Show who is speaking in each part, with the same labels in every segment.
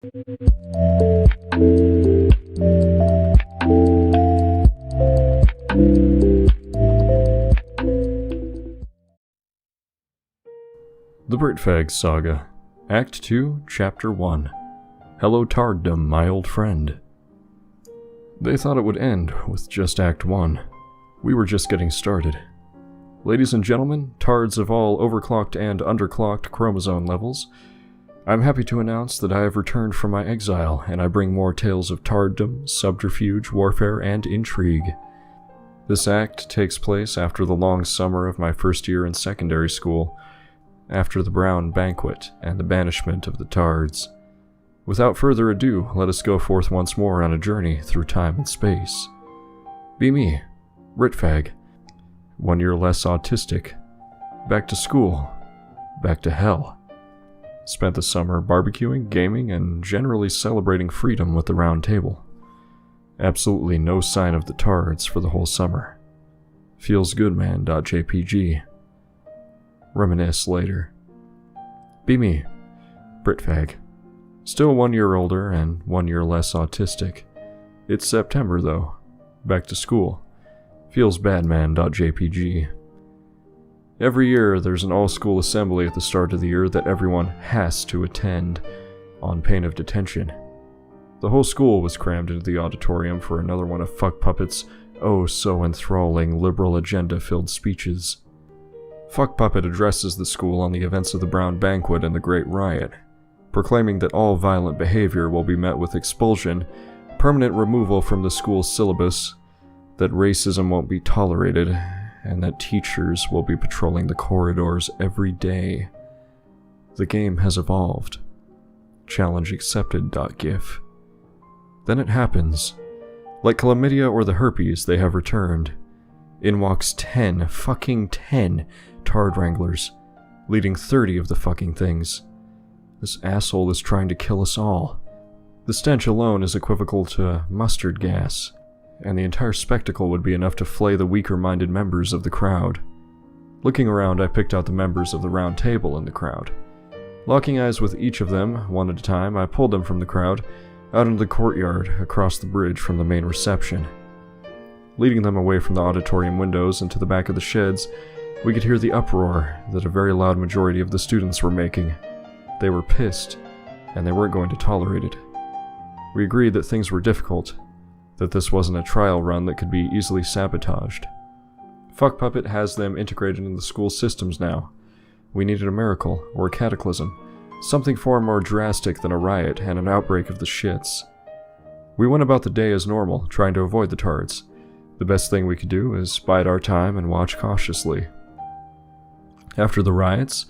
Speaker 1: The Britf Saga, Act 2, Chapter 1. Hello Tarddom, my old friend. They thought it would end with just Act 1. We were just getting started. Ladies and gentlemen, Tards of all overclocked and underclocked chromosome levels, I'm happy to announce that I have returned from my exile, and I bring more tales of Tarddom, subterfuge, warfare, and intrigue. This act takes place after the long summer of my first year in secondary school, after the Brown Banquet and the banishment of the Tards. Without further ado, let us go forth once more on a journey through time and space. Be me, Britf, 1 year less autistic, back to school, back to hell. Spent the summer barbecuing, gaming, and generally celebrating freedom with the round table. Absolutely no sign of the Tards for the whole summer. Feels good, man.jpg. Reminisce later. Be me, Britf. Still 1 year older and 1 year less autistic. It's September though. Back to school. Feels bad, man.jpg. Every year there's an all-school assembly at the start of the year that everyone has to attend, on pain of detention. The whole school was crammed into the auditorium for another one of Fuck Puppet's oh so enthralling liberal agenda-filled speeches. Fuck Puppet addresses the school on the events of the Brown Banquet and the Great Riot, proclaiming that all violent behavior will be met with expulsion, permanent removal from the school's syllabus, that racism won't be tolerated, and that teachers will be patrolling the corridors every day. The game has evolved. Challenge accepted.gif. Then it happens. Like chlamydia or the herpes, they have returned. In walks 10 Tard Wranglers, leading 30 of the fucking things. This asshole is trying to kill us all. The stench alone is equivocal to mustard gas, and the entire spectacle would be enough to flay the weaker-minded members of the crowd. Looking around, I picked out the members of the round table in the crowd. Locking eyes with each of them, one at a time, I pulled them from the crowd, out into the courtyard, across the bridge from the main reception. Leading them away from the auditorium windows and to the back of the sheds, we could hear the uproar that a very loud majority of the students were making. They were pissed, and they weren't going to tolerate it. We agreed that things were difficult, that this wasn't a trial run that could be easily sabotaged. Fuck Puppet has them integrated in the school systems now. We needed a miracle, or a cataclysm, something far more drastic than a riot and an outbreak of the shits. We went about the day as normal, trying to avoid the Tards. The best thing we could do is bide our time and watch cautiously. After the riots,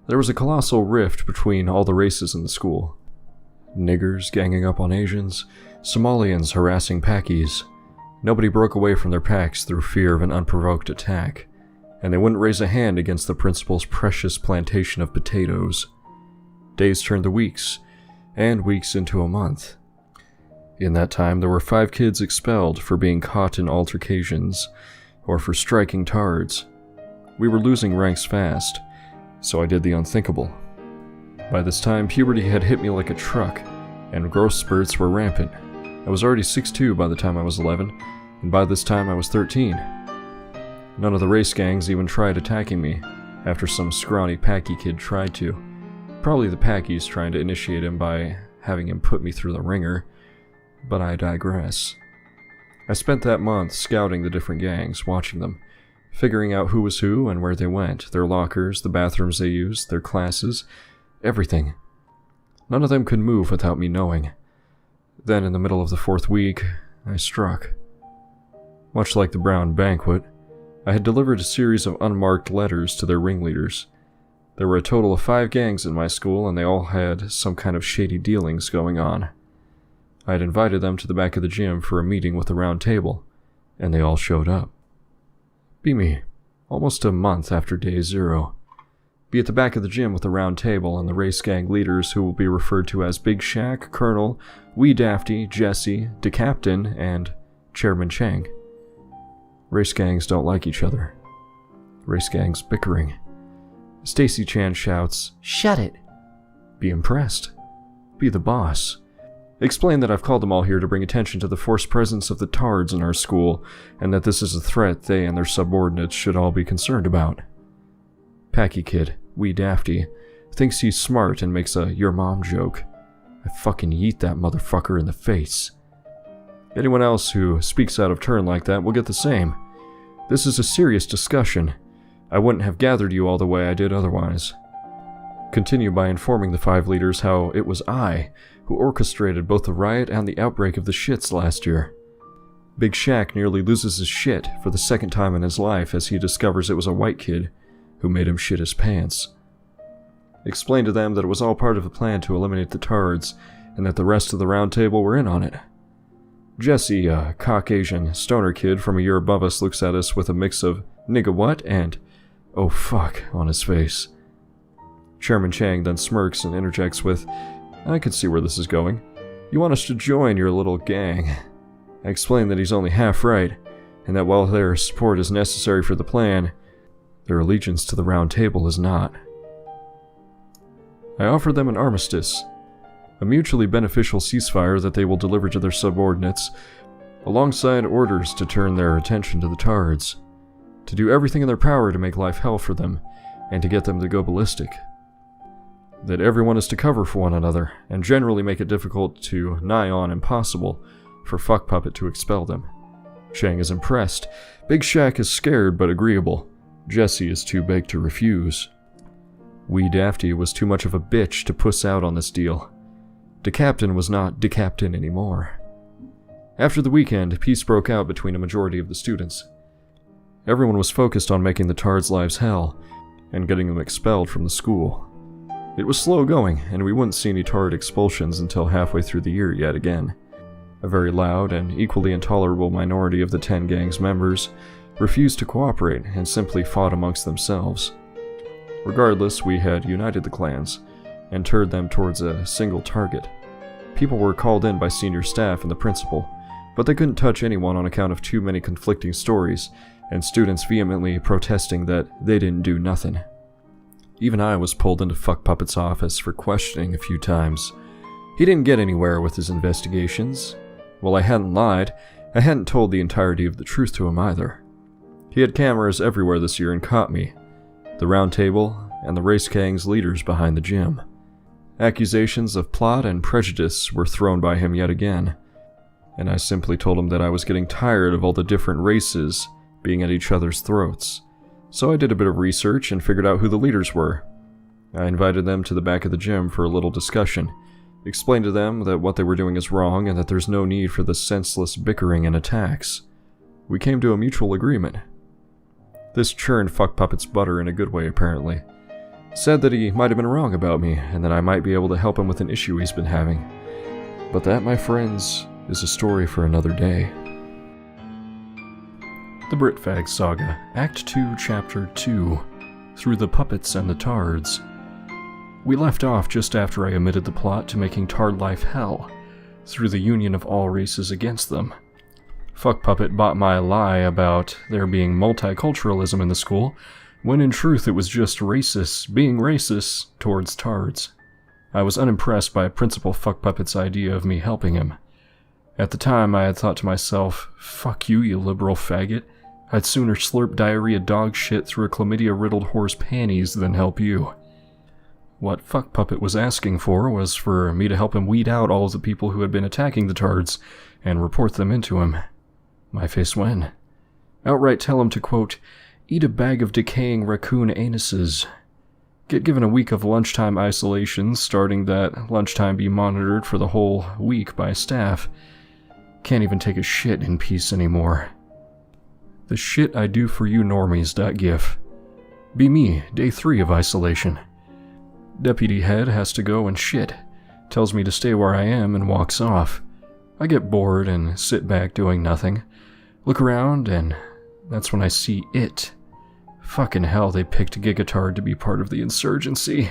Speaker 1: there was a colossal rift between all the races in the school. Niggers ganging up on Asians, Somalians harassing Pakis. Nobody broke away from their packs through fear of an unprovoked attack, and they wouldn't raise a hand against the principal's precious plantation of potatoes. Days turned to weeks, and weeks into a month. In that time, there were 5 kids expelled for being caught in altercations, or for striking Tards. We were losing ranks fast, so I did the unthinkable. By this time, puberty had hit me like a truck, and growth spurts were rampant. I was already 6'2" by the time I was 11, and by this time I was 13. None of the race gangs even tried attacking me, after some scrawny Packy kid tried to. Probably the Packies trying to initiate him by having him put me through the ringer, but I digress. I spent that month scouting the different gangs, watching them, figuring out who was who and where they went, their lockers, the bathrooms they used, their classes, everything. None of them could move without me knowing. Then, in the middle of the 4th week, I struck. Much like the Brown Banquet, I had delivered a series of unmarked letters to their ringleaders. There were a total of 5 gangs in my school, and they all had some kind of shady dealings going on. I had invited them to the back of the gym for a meeting with the round table, and they all showed up. Be me, almost a month after day 0. Be at the back of the gym with the round table and the race gang leaders who will be referred to as Big Shaq, Colonel, Wee Dafty, Jesse, DeCaptain, and Chairman Chang. Race gangs don't like each other. Race gangs bickering. Stacy Chan shouts, "Shut it!" Be impressed. Be the boss. Explain that I've called them all here to bring attention to the forced presence of the tards in our school, and that this is a threat they and their subordinates should all be concerned about. Packy Kid, wee Dafty, thinks he's smart and makes a your mom joke. I fucking yeet that motherfucker in the face. Anyone else who speaks out of turn like that will get the same. This is a serious discussion. I wouldn't have gathered you all the way I did otherwise. Continue by informing the 5 leaders how it was I who orchestrated both the riot and the outbreak of the shits last year. Big Shaq nearly loses his shit for the second time in his life as he discovers it was a white kid who made him shit his pants. Explain to them that it was all part of a plan to eliminate the tards, and that the rest of the round table were in on it. Jesse, a Caucasian stoner kid from a year above us, looks at us with a mix of nigga what and oh fuck on his face. Chairman Chang then smirks and interjects with, I can see where this is going. You want us to join your little gang. I explain that he's only half right, and that while their support is necessary for the plan, their allegiance to the round table is not. I offer them an armistice, a mutually beneficial ceasefire that they will deliver to their subordinates, alongside orders to turn their attention to the tards, to do everything in their power to make life hell for them, and to get them to go ballistic. That everyone is to cover for one another, and generally make it difficult to nigh on impossible for Fuck Puppet to expel them. Chang is impressed. Big Shaq is scared but agreeable. Jesse is too big to refuse. Wee Dafty was too much of a bitch to puss out on this deal. DeCaptain was not DeCaptain anymore. After the weekend, peace broke out between a majority of the students. Everyone was focused on making the tards' lives hell, and getting them expelled from the school. It was slow going, and we wouldn't see any tard expulsions until halfway through the year yet again. A very loud and equally intolerable minority of the 10 gang's members refused to cooperate and simply fought amongst themselves. Regardless, we had united the clans, and turned them towards a single target. People were called in by senior staff and the principal, but they couldn't touch anyone on account of too many conflicting stories, and students vehemently protesting that they didn't do nothing. Even I was pulled into Fuck Puppet's office for questioning a few times. He didn't get anywhere with his investigations. While I hadn't lied, I hadn't told the entirety of the truth to him either. He had cameras everywhere this year and caught me. The round table, and the race gang's leaders behind the gym. Accusations of plot and prejudice were thrown by him yet again, and I simply told him that I was getting tired of all the different races being at each other's throats. So I did a bit of research and figured out who the leaders were. I invited them to the back of the gym for a little discussion, explained to them that what they were doing is wrong and that there's no need for the senseless bickering and attacks. We came to a mutual agreement. This churned Fuck Puppet's butter in a good way, apparently. Said that he might have been wrong about me, and that I might be able to help him with an issue he's been having. But that, my friends, is a story for another day. The Britf Saga, Act 2, Chapter 2, Through the Puppets and the Tards. We left off just after I omitted the plot to making tard life hell, through the union of all races against them. Fuck Puppet bought my lie about there being multiculturalism in the school, when in truth it was just racists being racist towards tards. I was unimpressed by Principal Fuck Puppet's idea of me helping him. At the time I had thought to myself, fuck you, you liberal faggot. I'd sooner slurp diarrhea dog shit through a chlamydia-riddled whore's panties than help you. What Fuck Puppet was asking for was for me to help him weed out all of the people who had been attacking the tards, and report them into him. My face went. Outright tell him to, quote, eat a bag of decaying raccoon anuses. Get given a week of lunchtime isolation, starting that lunchtime be monitored for the whole week by staff. Can't even take a shit in peace anymore. The shit I do for you normies.gif. Be me, day 3 of isolation. Deputy head has to go and shit. Tells me to stay where I am and walks off. I get bored and sit back doing nothing. Look around and that's when I see it. Fucking hell, they picked Gigatard to be part of the insurgency.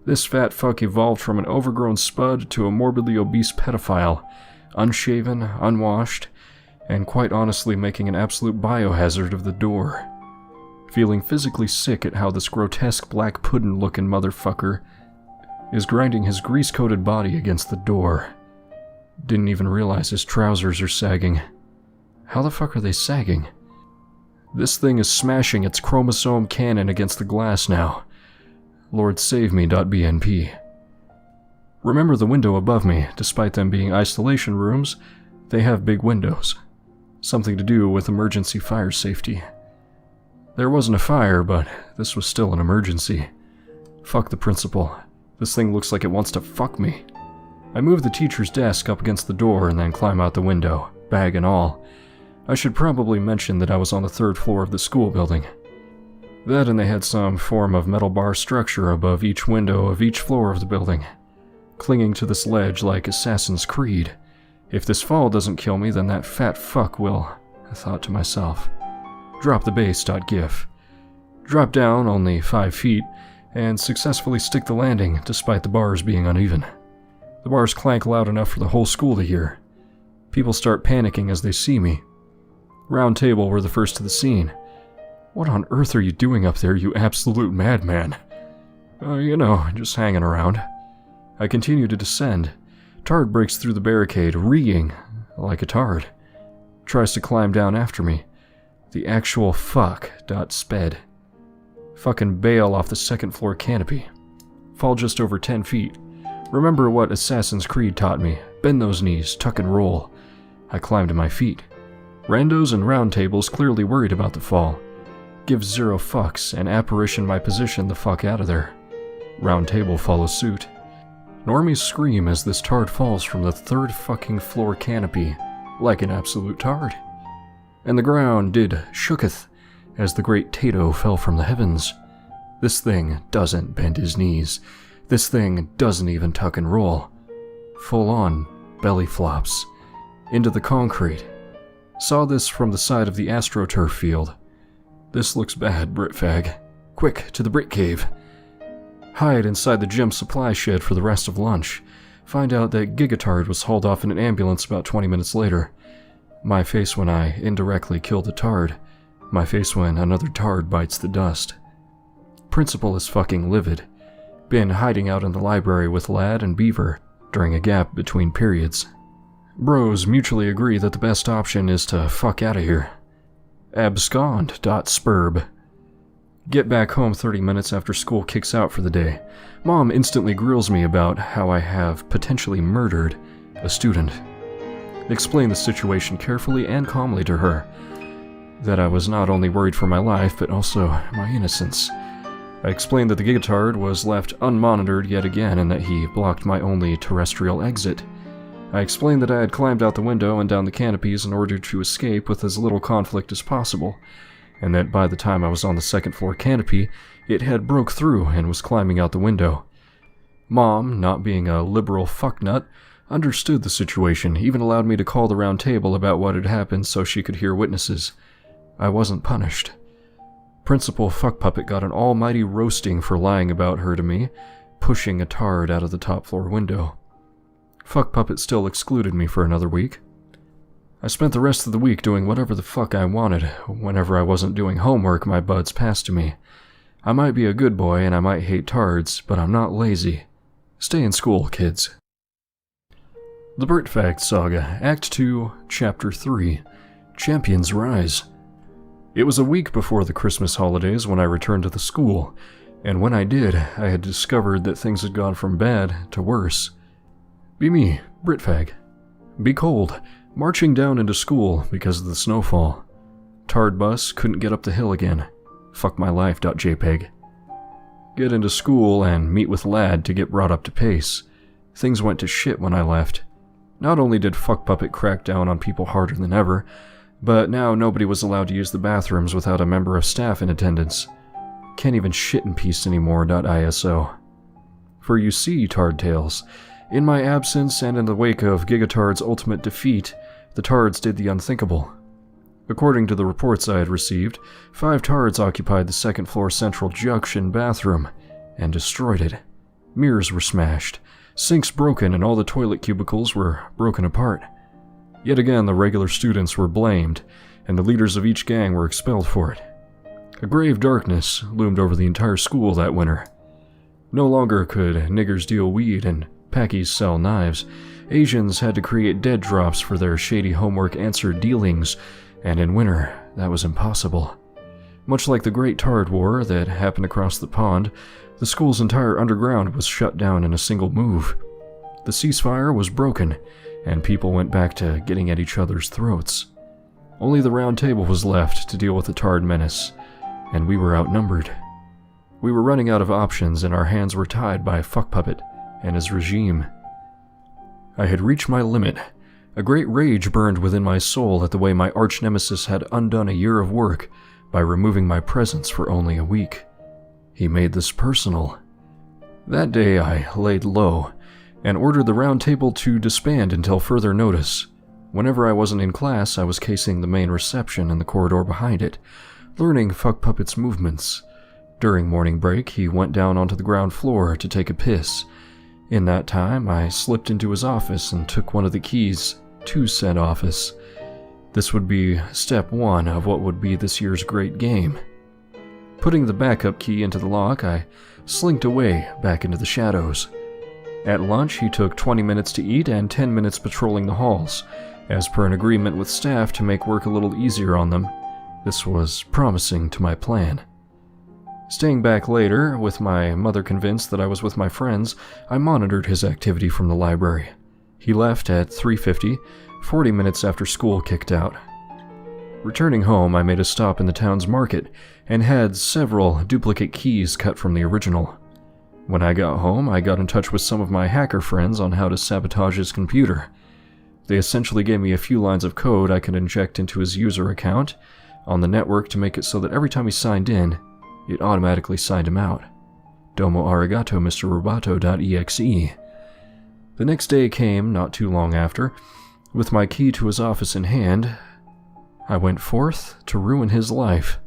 Speaker 1: This fat fuck evolved from an overgrown spud to a morbidly obese pedophile, unshaven, unwashed, and quite honestly making an absolute biohazard of the door. Feeling physically sick at how this grotesque black puddin'-looking motherfucker is grinding his grease-coated body against the door. Didn't even realize his trousers are sagging. How the fuck are they sagging? This thing is smashing its chromosome cannon against the glass now. Lord save me.bnp. Remember the window above me, despite them being isolation rooms, they have big windows. Something to do with emergency fire safety. There wasn't a fire, but this was still an emergency. Fuck the principal. This thing looks like it wants to fuck me. I move the teacher's desk up against the door and then climb out the window, bag and all. I should probably mention that I was on the 3rd floor of the school building. That and they had some form of metal bar structure above each window of each floor of the building, clinging to this ledge like Assassin's Creed. If this fall doesn't kill me, then that fat fuck will, I thought to myself. Drop the base.gif. Drop down only 5 feet, and successfully stick the landing despite the bars being uneven. The bars clank loud enough for the whole school to hear. People start panicking as they see me. Round Table were the first to the scene. What on earth are you doing up there, you absolute madman? Just hanging around. I continue to descend. Tard breaks through the barricade, reeing like a tard. Tries to climb down after me. The actual fuck.sped. Fucking bail off the 2nd floor canopy. Fall just over 10 feet. Remember what Assassin's Creed taught me. Bend those knees, tuck and roll. I climb to my feet. Randos and Round Tables clearly worried about the fall. Give 0 fucks and apparition my position the fuck out of there. Round Table follows suit. Normies scream as this tard falls from the 3rd fucking floor canopy, like an absolute tard. And the ground did shooketh as the great Tato fell from the heavens. This thing doesn't bend his knees. This thing doesn't even tuck and roll. Full on, belly flops. Into the concrete. Saw this from the side of the AstroTurf field. This looks bad, Britfag. Quick, to the Brit Cave. Hide inside the gym supply shed for the rest of lunch. Find out that Gigatard was hauled off in an ambulance about 20 minutes later. My face when I indirectly killed the tard. My face when another tard bites the dust. Principal is fucking livid. Been hiding out in the library with Lad and Beaver during a gap between periods. Bros mutually agree that the best option is to fuck out of here. Abscond.spurb. Get back home 30 minutes after school kicks out for the day. Mom instantly grills me about how I have potentially murdered a student. Explain the situation carefully and calmly to her. That I was not only worried for my life, but also my innocence. I explained that the Gigatard was left unmonitored yet again and that he blocked my only terrestrial exit. I explained that I had climbed out the window and down the canopies in order to escape with as little conflict as possible, and that by the time I was on the 2nd floor canopy, it had broke through and was climbing out the window. Mom, not being a liberal fucknut, understood the situation, even allowed me to call the Round Table about what had happened so she could hear witnesses. I wasn't punished. Principal Fuckpuppet got an almighty roasting for lying about her to me, pushing a tard out of the top floor window. Fuckpuppet still excluded me for another week. I spent the rest of the week doing whatever the fuck I wanted. Whenever I wasn't doing homework, my buds passed to me. I might be a good boy and I might hate tards, but I'm not lazy. Stay in school, kids. The Britf Saga, Act 2, Chapter 3, Champions Rise. It was a week before the Christmas holidays when I returned to the school, and when I did, I had discovered that things had gone from bad to worse. Be me, Britfag. Be cold, marching down into school because of the snowfall. Tard bus couldn't get up the hill again. Fuckmylife.jpg. Get into school and meet with Lad to get brought up to pace. Things went to shit when I left. Not only did Fuckpuppet crack down on people harder than ever, but now nobody was allowed to use the bathrooms without a member of staff in attendance. Can't even shit in peace anymore.iso. For you see, Tardtails, in my absence and in the wake of Gigatard's ultimate defeat, the Tards did the unthinkable. According to the reports I had received, 5 Tards occupied the 2nd floor central junction bathroom and destroyed it. Mirrors were smashed, sinks broken, and all the toilet cubicles were broken apart. Yet again, the regular students were blamed, and the leaders of each gang were expelled for it. A grave darkness loomed over the entire school that winter. No longer could niggers deal weed and packies sell knives. Asians had to create dead drops for their shady homework answer dealings, and in winter, that was impossible. Much like the Great Tard War that happened across the pond, the school's entire underground was shut down in a single move. The ceasefire was broken, and people went back to getting at each other's throats. Only the Round Table was left to deal with the Tard menace, and we were outnumbered. We were running out of options, and our hands were tied by Fuck Puppet and his regime. I had reached my limit. A great rage burned within my soul at the way my arch-nemesis had undone a year of work by removing my presence for only a week. He made this personal. That day I laid low and ordered the Round Table to disband until further notice. Whenever I wasn't in class, I was casing the main reception in the corridor behind it, learning Fuck Puppet's movements. During morning break, he went down onto the ground floor to take a piss. In that time, I slipped into his office and took one of the keys to said office. This would be step one of what would be this year's great game. Putting the backup key into the lock, I slinked away back into the shadows. At lunch, he took 20 minutes to eat and 10 minutes patrolling the halls, as per an agreement with staff to make work a little easier on them. This was promising to my plan. Staying back later, with my mother convinced that I was with my friends, I monitored his activity from the library. He left at 3:50, 40 minutes after school kicked out. Returning home, I made a stop in the town's market and had several duplicate keys cut from the original. When I got home, I got in touch with some of my hacker friends on how to sabotage his computer. They essentially gave me a few lines of code I could inject into his user account on the network to make it so that every time he signed in, it automatically signed him out. Domo arigato, Mr. Roboto.exe. The next day came, not too long after. With my key to his office in hand, I went forth to ruin his life.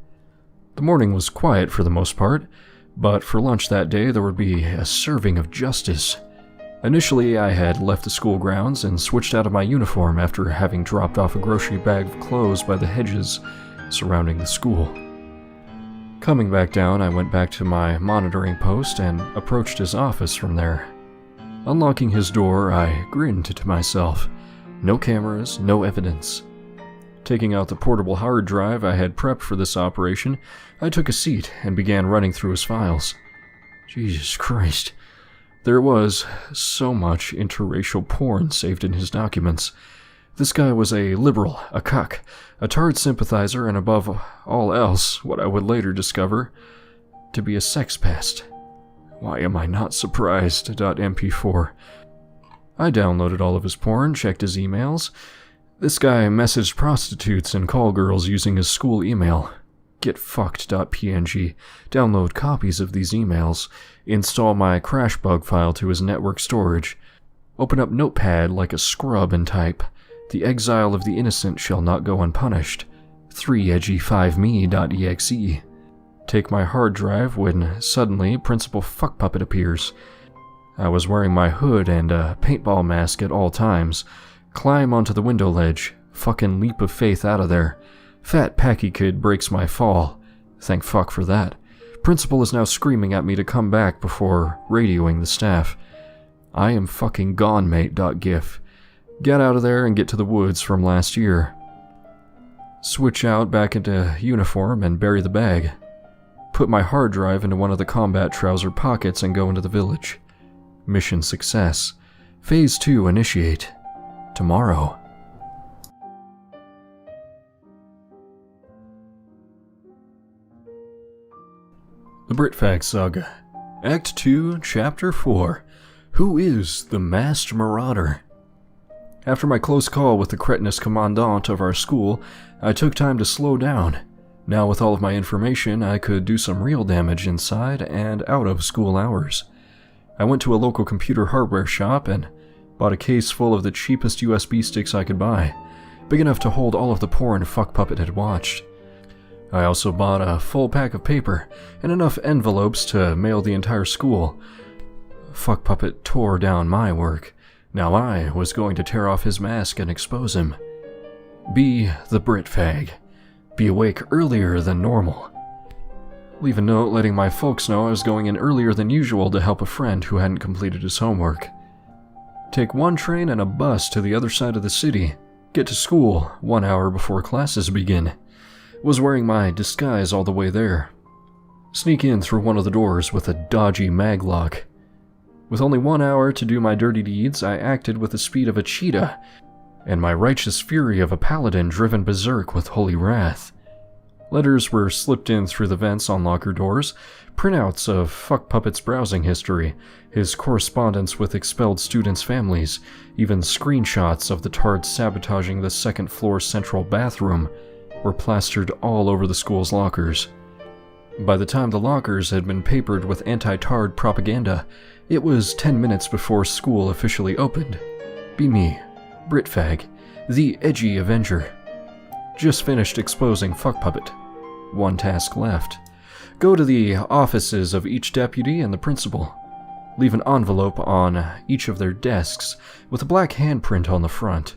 Speaker 1: The morning was quiet for the most part, but for lunch that day there would be a serving of justice. Initially, I had left the school grounds and switched out of my uniform after having dropped off a grocery bag of clothes by the hedges surrounding the school. Coming back down, I went back to my monitoring post and approached his office from there. Unlocking his door, I grinned to myself. No cameras, no evidence. Taking out the portable hard drive I had prepped for this operation, I took a seat and began running through his files. Jesus Christ. There was so much interracial porn saved in his documents. This guy was a liberal, a cuck, a Tard sympathizer, and above all else, what I would later discover to be a sex pest. Why am I not surprised? .mp4. I downloaded all of his porn, checked his emails. This guy messaged prostitutes and call girls using his school email. Getfucked.png. Download copies of these emails. Install my crash bug file to his network storage. Open up Notepad like a scrub and type, "The exile of the innocent shall not go unpunished." 3edgy5me.exe. Take my hard drive when suddenly Principal Fuck Puppet appears. I was wearing my hood and a paintball mask at all times. Climb onto the window ledge. Fucking leap of faith out of there. Fat packy kid breaks my fall. Thank fuck for that. Principal is now screaming at me to come back before radioing the staff. I am fucking gone, mate.gif. Get out of there and get to the woods from last year. Switch out back into uniform and bury the bag. Put my hard drive into one of the combat trouser pockets and go into the village. Mission success. Phase 2 initiate. Tomorrow. The Britf Saga. Act 2, Chapter 4. Who is the Masked Marauder? After my close call with the cretinous commandant of our school, I took time to slow down. Now with all of my information, I could do some real damage inside and out of school hours. I went to a local computer hardware shop and bought a case full of the cheapest USB sticks I could buy, big enough to hold all of the porn Fuck Puppet had watched. I also bought a full pack of paper and enough envelopes to mail the entire school. Fuck Puppet tore down my work. Now I was going to tear off his mask and expose him. Be the Britfag. Be awake earlier than normal. Leave a note letting my folks know I was going in earlier than usual to help a friend who hadn't completed his homework. Take one train and a bus to the other side of the city. Get to school 1 hour before classes begin. Was wearing my disguise all the way there. Sneak in through one of the doors with a dodgy maglock. With only 1 hour to do my dirty deeds, I acted with the speed of a cheetah, and my righteous fury of a paladin driven berserk with holy wrath. Letters were slipped in through the vents on locker doors, printouts of Fuck Puppet's browsing history, his correspondence with expelled students' families, even screenshots of the tards sabotaging the second-floor central bathroom were plastered all over the school's lockers. By the time the lockers had been papered with anti-tard propaganda, it was 10 minutes before school officially opened. Be me, Britf, the edgy Avenger. Just finished exposing Fuck Puppet. One task left. Go to the offices of each deputy and the principal. Leave an envelope on each of their desks with a black handprint on the front.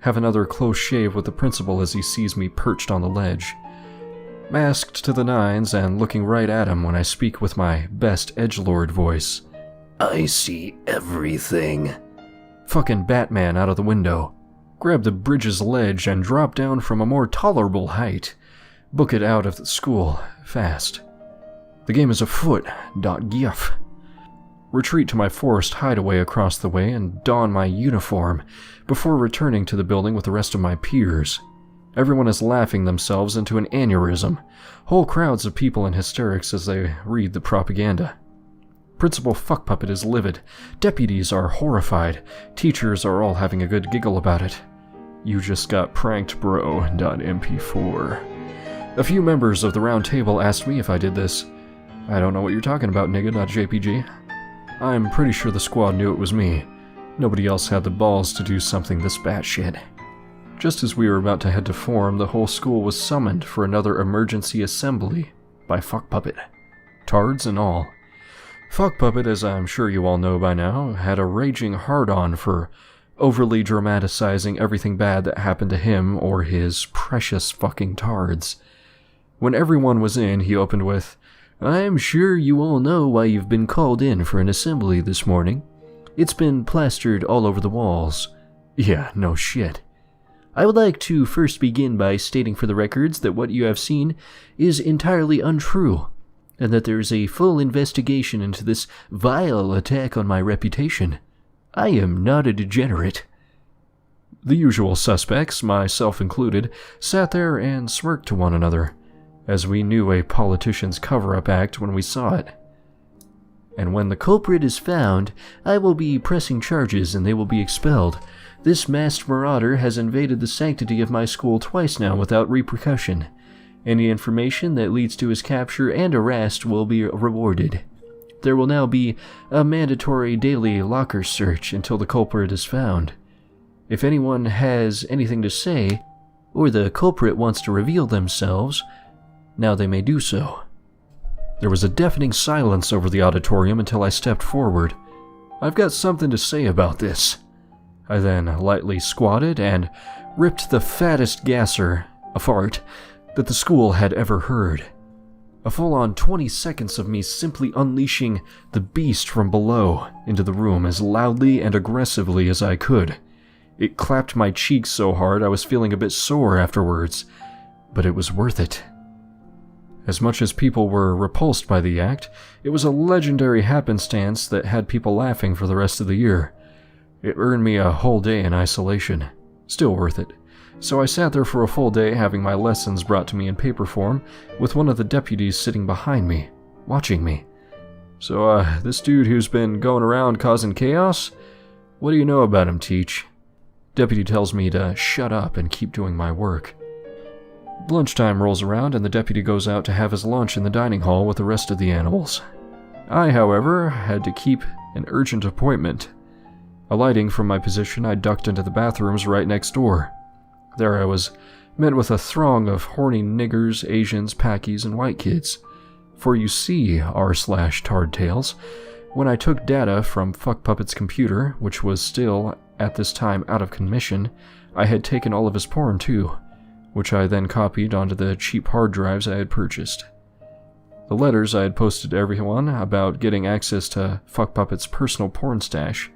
Speaker 1: Have another close shave with the principal as he sees me perched on the ledge. Masked to the nines and looking right at him when I speak with my best edgelord voice.
Speaker 2: I see everything.
Speaker 1: Fucking Batman out of the window. Grab the bridge's ledge and drop down from a more tolerable height. Book it out of the school, fast. The game is afoot. .gif. Retreat to my forced hideaway across the way and don my uniform before returning to the building with the rest of my peers. Everyone is laughing themselves into an aneurysm. Whole crowds of people in hysterics as they read the propaganda. Principal Fuck Puppet is livid. Deputies are horrified. Teachers are all having a good giggle about it. You just got pranked, bro. .mp4. A few members of the round table asked me if I did this. I don't know what you're talking about, nigga.jpg. I'm pretty sure the squad knew it was me. Nobody else had the balls to do something this batshit. Just as we were about to head to form, the whole school was summoned for another emergency assembly by Fuck Puppet. Tards and all. Fuck Puppet, as I'm sure you all know by now, had a raging hard-on for overly dramatizing everything bad that happened to him or his precious fucking tards. When everyone was in, he opened with, "I'm sure you all know why you've been called in for an assembly this morning. It's been plastered all over the walls." Yeah, no shit. "I would like to first begin by stating for the records that what you have seen is entirely untrue, and that there is a full investigation into this vile attack on my reputation. I am not a degenerate." The usual suspects, myself included, sat there and smirked to one another, as we knew a politician's cover-up act when we saw it. "And when the culprit is found, I will be pressing charges and they will be expelled. This masked marauder has invaded the sanctity of my school twice now without repercussion. Any information that leads to his capture and arrest will be rewarded. There will now be a mandatory daily locker search until the culprit is found. If anyone has anything to say, or the culprit wants to reveal themselves, now they may do so." There was a deafening silence over the auditorium until I stepped forward. "I've got something to say about this." I then lightly squatted and ripped the fattest gasser, a fart, that the school had ever heard. A full-on 20 seconds of me simply unleashing the beast from below into the room as loudly and aggressively as I could. It clapped my cheeks so hard I was feeling a bit sore afterwards, but it was worth it. As much as people were repulsed by the act, it was a legendary happenstance that had people laughing for the rest of the year. It earned me a whole day in isolation. Still worth it. So I sat there for a full day having my lessons brought to me in paper form, with one of the deputies sitting behind me, watching me. "So, this dude who's been going around causing chaos? What do you know about him, Teach?" Deputy tells me to shut up and keep doing my work. Lunchtime rolls around and the deputy goes out to have his lunch in the dining hall with the rest of the animals. I, however, had to keep an urgent appointment. Alighting from my position, I ducked into the bathrooms right next door. There I was met with a throng of horny niggers, Asians, Packies, and white kids. For you see, r/tardtails, when I took data from Fuck Puppet's computer, which was still, at this time, out of commission, I had taken all of his porn too, which I then copied onto the cheap hard drives I had purchased. The letters I had posted to everyone about getting access to Fuck Puppet's personal porn stash.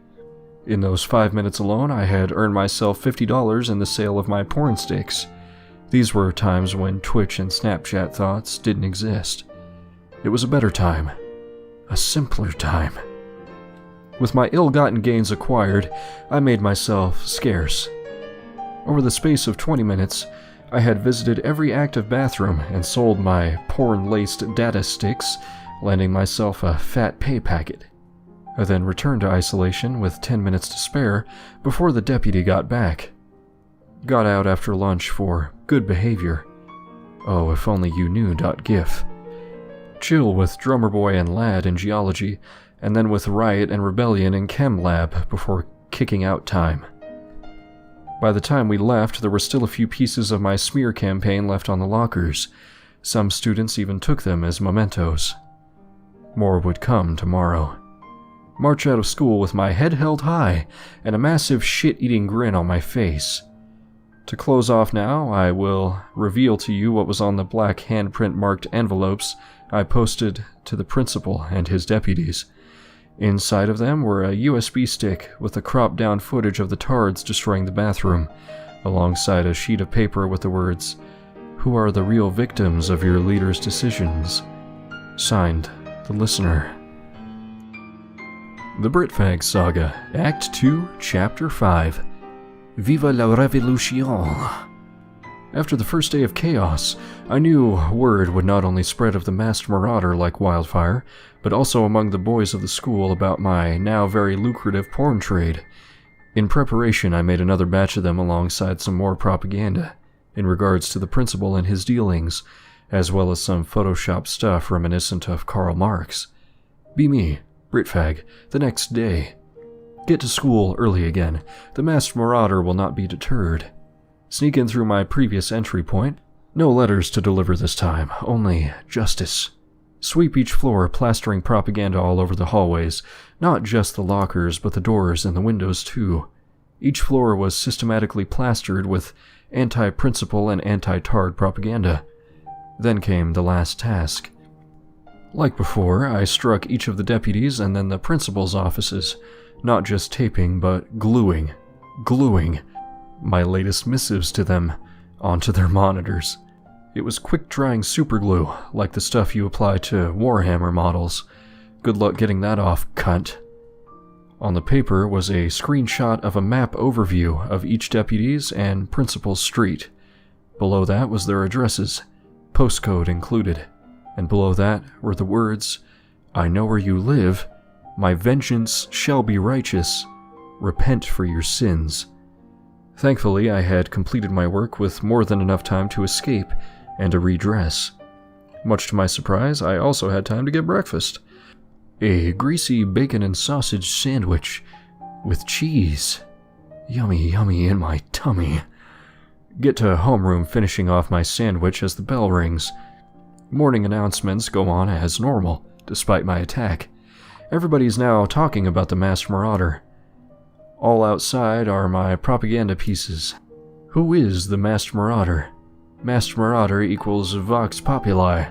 Speaker 1: In those 5 minutes alone, I had earned myself $50 in the sale of my porn sticks. These were times when Twitch and Snapchat thoughts didn't exist. It was a better time. A simpler time. With my ill-gotten gains acquired, I made myself scarce. Over the space of 20 minutes, I had visited every active bathroom and sold my porn-laced data sticks, landing myself a fat pay packet. I then returned to isolation with 10 minutes to spare before the deputy got back. Got out after lunch for good behavior. Oh, if only you knew .gif. Chill with Drummer Boy and Lad in geology, and then with Riot and Rebellion in Chem Lab before kicking out time. By the time we left, there were still a few pieces of my smear campaign left on the lockers. Some students even took them as mementos. More would come tomorrow. March out of school with my head held high and a massive shit-eating grin on my face. To close off now, I will reveal to you what was on the black handprint-marked envelopes I posted to the principal and his deputies. Inside of them were a USB stick with the cropped-down footage of the tards destroying the bathroom, alongside a sheet of paper with the words, "Who are the real victims of your leader's decisions?" Signed, the listener. The Britf Saga, Act 2, Chapter 5. Viva la Revolution! After the first day of chaos, I knew word would not only spread of the masked marauder like wildfire, but also among the boys of the school about my now very lucrative porn trade. In preparation, I made another batch of them alongside some more propaganda, in regards to the principal and his dealings, as well as some Photoshop stuff reminiscent of Karl Marx. Be me, Britfag, the next day. Get to school early again. The masked marauder will not be deterred. Sneak in through my previous entry point. No letters to deliver this time, only justice. Sweep each floor, plastering propaganda all over the hallways, not just the lockers, but the doors and the windows too. Each floor was systematically plastered with anti-principal and anti-tard propaganda. Then came the last task. Like before, I struck each of the deputies and then the principal's offices, not just taping, but gluing my latest missives to them onto their monitors. It was quick-drying superglue, like the stuff you apply to Warhammer models. Good luck getting that off, cunt. On the paper was a screenshot of a map overview of each deputy's and principal's street. Below that was their addresses, postcode included, and below that were the words, "I know where you live. My vengeance shall be righteous. Repent for your sins." Thankfully, I had completed my work with more than enough time to escape and to redress. Much to my surprise, I also had time to get breakfast. A greasy bacon and sausage sandwich with cheese. Yummy, yummy in my tummy. Get to homeroom finishing off my sandwich as the bell rings. Morning announcements go on as normal, despite my attack. Everybody's now talking about the masked marauder. All outside are my propaganda pieces. Who is the masked marauder? Masked marauder equals Vox Populi,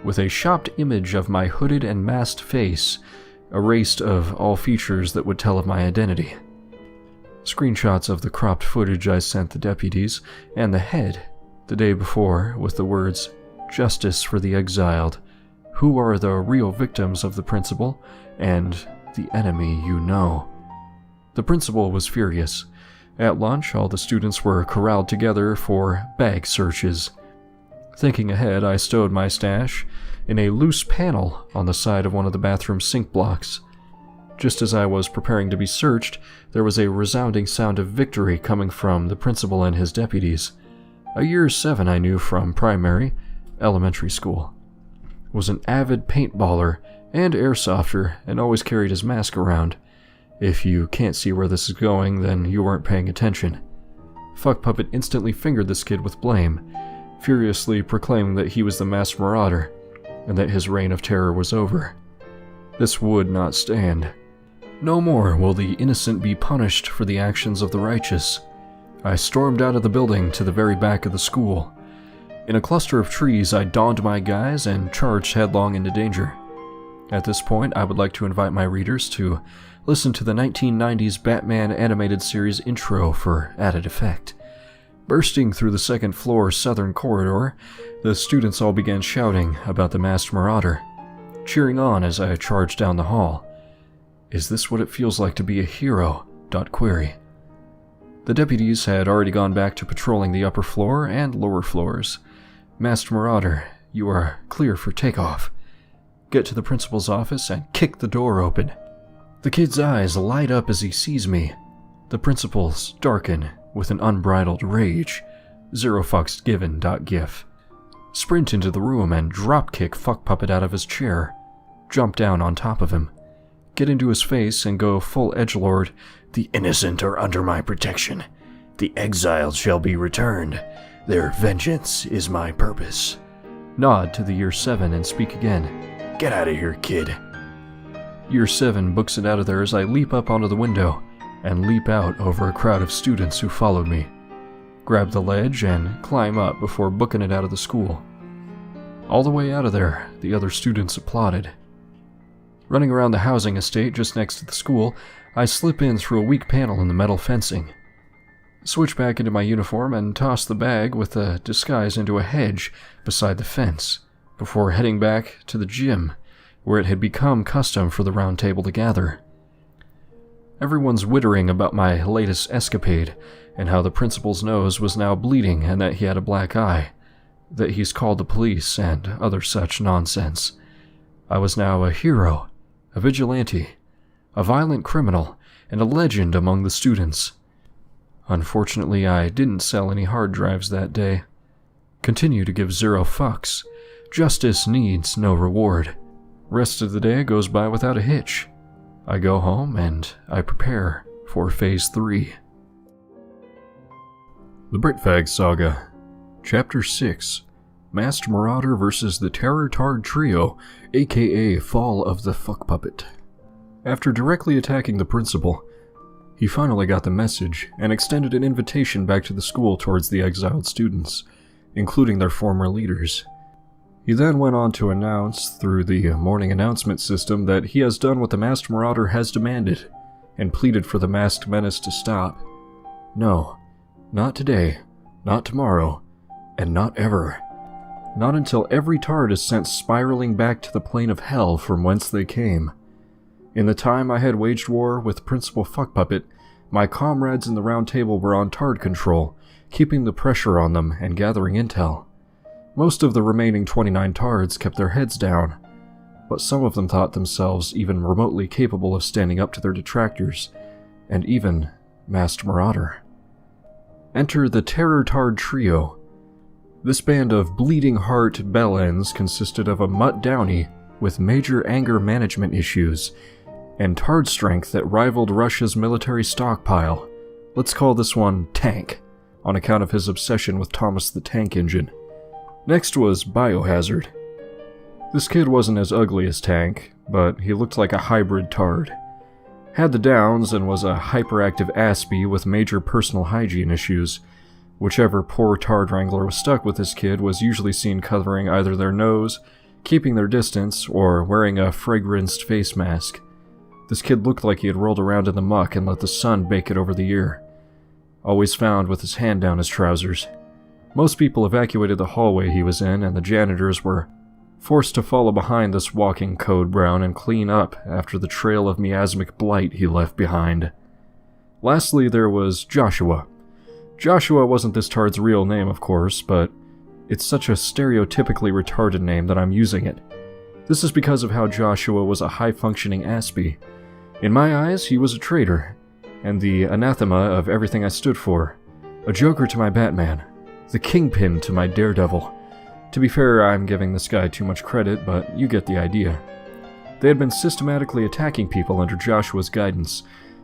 Speaker 1: with a shopped image of my hooded and masked face, erased of all features that would tell of my identity. Screenshots of the cropped footage I sent the deputies, and the head, the day before, with the words, "Justice for the exiled. Who are the real victims of the principal, and the enemy you know." The principal was furious. At lunch, all the students were corralled together for bag searches. Thinking ahead, I stowed my stash in a loose panel on the side of one of the bathroom sink blocks. Just as I was preparing to be searched, there was a resounding sound of victory coming from the principal and his deputies. A year 7 I knew from primary, elementary school. Was an avid paintballer and airsofter and always carried his mask around. If you can't see where this is going, then you weren't paying attention. Fuck Puppet instantly fingered this kid with blame, furiously proclaiming that he was the masked marauder, and that his reign of terror was over. This would not stand. No more will the innocent be punished for the actions of the righteous. I stormed out of the building to the very back of the school. In a cluster of trees, I donned my guise and charged headlong into danger. At this point, I would like to invite my readers to listen to the 1990s Batman animated series intro for added effect. Bursting through the second floor southern corridor, the students all began shouting about the masked marauder, cheering on as I charged down the hall. Is this what it feels like to be a hero? Query. The deputies had already gone back to patrolling the upper floor and lower floors. Masked marauder, you are clear for takeoff. Get to the principal's office and kick the door open. The kid's eyes light up as he sees me. The principal's darken with an unbridled rage. 0 fucks given. GIF. Sprint into the room and dropkick Fuck Puppet out of his chair. Jump down on top of him. Get into his face and go full edgelord.
Speaker 2: The innocent are under my protection. The exiled shall be returned. Their vengeance is my purpose.
Speaker 1: Nod to the Year 7 and speak again.
Speaker 2: Get out of here, kid.
Speaker 1: Year 7 books it out of there as I leap up onto the window and leap out over a crowd of students who followed me. Grab the ledge and climb up before booking it out of the school. All the way out of there, the other students applauded. Running around the housing estate just next to the school, I slip in through a weak panel in the metal fencing. Switch back into my uniform and toss the bag with the disguise into a hedge beside the fence, before heading back to the gym, where it had become custom for the round table to gather. Everyone's wittering about my latest escapade, and how the principal's nose was now bleeding and that he had a black eye, that he's called the police, and other such nonsense. I was now a hero, a vigilante, a violent criminal, and a legend among the students. Unfortunately, I didn't sell any hard drives that day. Continue to give 0 fucks. Justice needs no reward. Rest of the day goes by without a hitch. I go home and I prepare for Phase 3. The Britf Saga, Chapter 6, Masked Marauder vs. the Terror Tard Trio, aka Fall of the Fuck Puppet. After directly attacking the principal, he finally got the message and extended an invitation back to the school towards the exiled students, including their former leaders. He then went on to announce through the morning announcement system that he has done what the Masked Marauder has demanded, and pleaded for the Masked Menace to stop. No, not today, not tomorrow, and not ever. Not until every Tard is sent spiraling back to the plane of hell from whence they came. In the time I had waged war with Principal Fuck Puppet, my comrades in the round table were on Tard control, keeping the pressure on them and gathering intel. Most of the remaining 29 Tards kept their heads down, but some of them thought themselves even remotely capable of standing up to their detractors, and even Masked Marauder. Enter the Terror Tard Trio. This band of bleeding heart bellends consisted of a Mutt Downey with major anger management issues, and Tard strength that rivaled Russia's military stockpile. Let's call this one Tank, on account of his obsession with Thomas the Tank Engine. Next was Biohazard. This kid wasn't as ugly as Tank, but he looked like a hybrid Tard. Had the downs and was a hyperactive Aspie with major personal hygiene issues. Whichever poor Tard Wrangler was stuck with this kid was usually seen covering either their nose, keeping their distance, or wearing a fragranced face mask. This kid looked like he had rolled around in the muck and let the sun bake it over the ear. Always found with his hand down his trousers. Most people evacuated the hallway he was in, and the janitors were forced to follow behind this walking code brown and clean up after the trail of miasmic blight he left behind. Lastly, there was Joshua. Joshua wasn't this Tard's real name, of course, but it's such a stereotypically retarded name that I'm using it. This is because of how Joshua was a high-functioning Aspie. In my eyes, he was a traitor, and the anathema of everything I stood for. A Joker to my Batman. The Kingpin to my Daredevil. To be fair, I'm giving this guy too much credit, but you get the idea. They had been systematically attacking people under Joshua's guidance.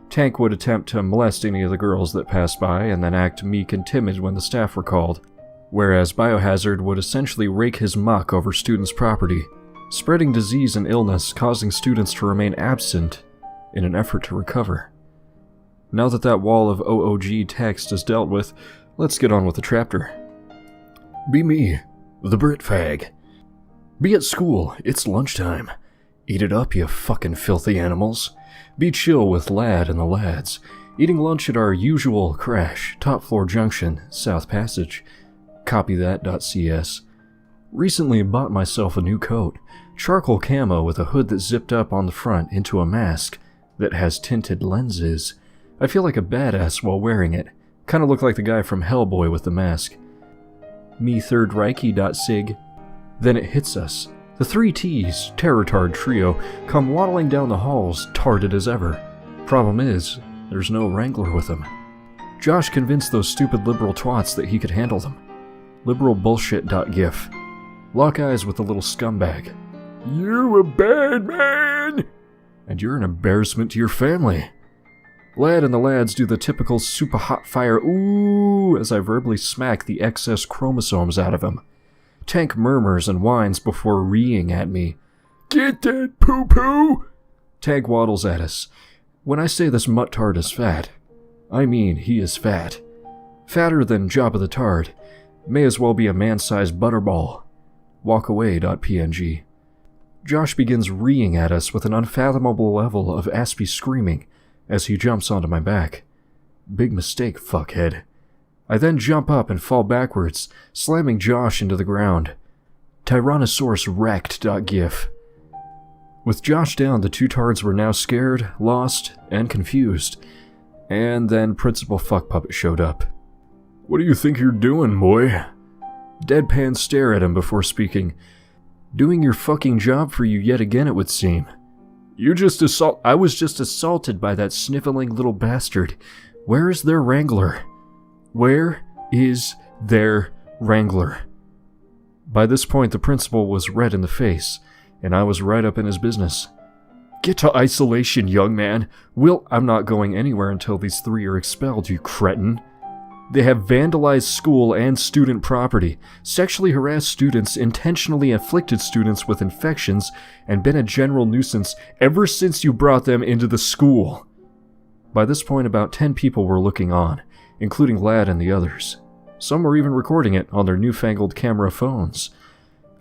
Speaker 1: Tank would attempt to molest any of the girls that passed by, and then act meek and timid when the staff were called, whereas Biohazard would essentially rake his muck over students' property, spreading disease and illness, causing students to remain absent in an effort to recover. Now that wall of OOG text is dealt with, let's get on with the chapter. Be me,
Speaker 2: The Britf. Be at school, it's lunchtime. Eat it up, you fucking filthy animals. Be chill with Lad and the lads. Eating lunch at our usual crash, top floor junction, South Passage. Copy that.cs. Recently bought myself a new coat. Charcoal camo with a hood that zipped up on the front into a mask that has tinted lenses. I feel like a badass while wearing it. Kinda look like the guy from Hellboy with the mask. Me Third Reiki.sig. Then it hits us. The 3 T's, Terror-Tard trio, come waddling down the halls, tarded as ever. Problem is, there's no Wrangler with them. Josh convinced those stupid liberal twats that he could handle them. Liberalbullshit.gif. Lock eyes with the little scumbag. You a bad man! And you're an embarrassment to your family. Lad and the lads do the typical super hot fire ooh as I verbally smack the excess chromosomes out of him. Tank murmurs and whines before reeing at me. Get that poo-poo! Tank waddles at us. When I say this mutt-tard is fat, I mean he is fat. Fatter than Jabba the Tard. May as well be a man-sized butterball. Walkaway.png. Josh begins reeing at us with an unfathomable level of aspy screaming as he jumps onto my back. Big mistake, fuckhead. I then jump up and fall backwards, slamming Josh into the ground. Tyrannosaurus wrecked.gif. With Josh down, the 2 tards were now scared, lost, and confused. And then Principal Fuckpuppet showed up. What do you think you're doing, boy? Deadpan stare at him before speaking. Doing your fucking job for you yet again, it would seem. I was just assaulted by that sniveling little bastard. Where is their wrangler? Where is their wrangler? By this point, the principal was red in the face, and I was right up in his business. Get to isolation, young man. I'm not going anywhere until these 3 are expelled, you cretin. They have vandalized school and student property, sexually harassed students, intentionally afflicted students with infections, and been a general nuisance ever since you brought them into the school. By this point, about 10 people were looking on, including Lad and the others. Some were even recording it on their newfangled camera phones.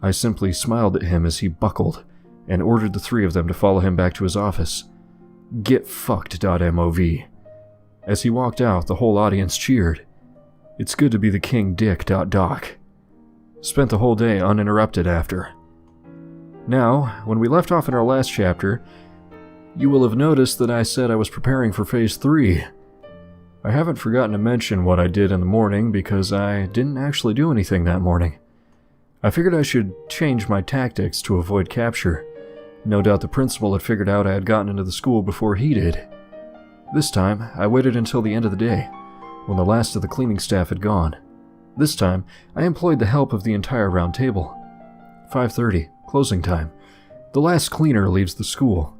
Speaker 2: I simply smiled at him as he buckled, and ordered the 3 of them to follow him back to his office. Get fucked.mov. As he walked out, the whole audience cheered. It's good to be the king dick.doc. Spent the whole day uninterrupted after. Now, when we left off in our last chapter, you will have noticed that I said I was preparing for Phase 3. I haven't forgotten to mention what I did in the morning because I didn't actually do anything that morning. I figured I should change my tactics to avoid capture. No doubt the principal had figured out I had gotten into the school before he did. This time, I waited until the end of the day, when the last of the cleaning staff had gone. This time, I employed the help of the entire round table. 5:30, closing time. The last cleaner leaves the school.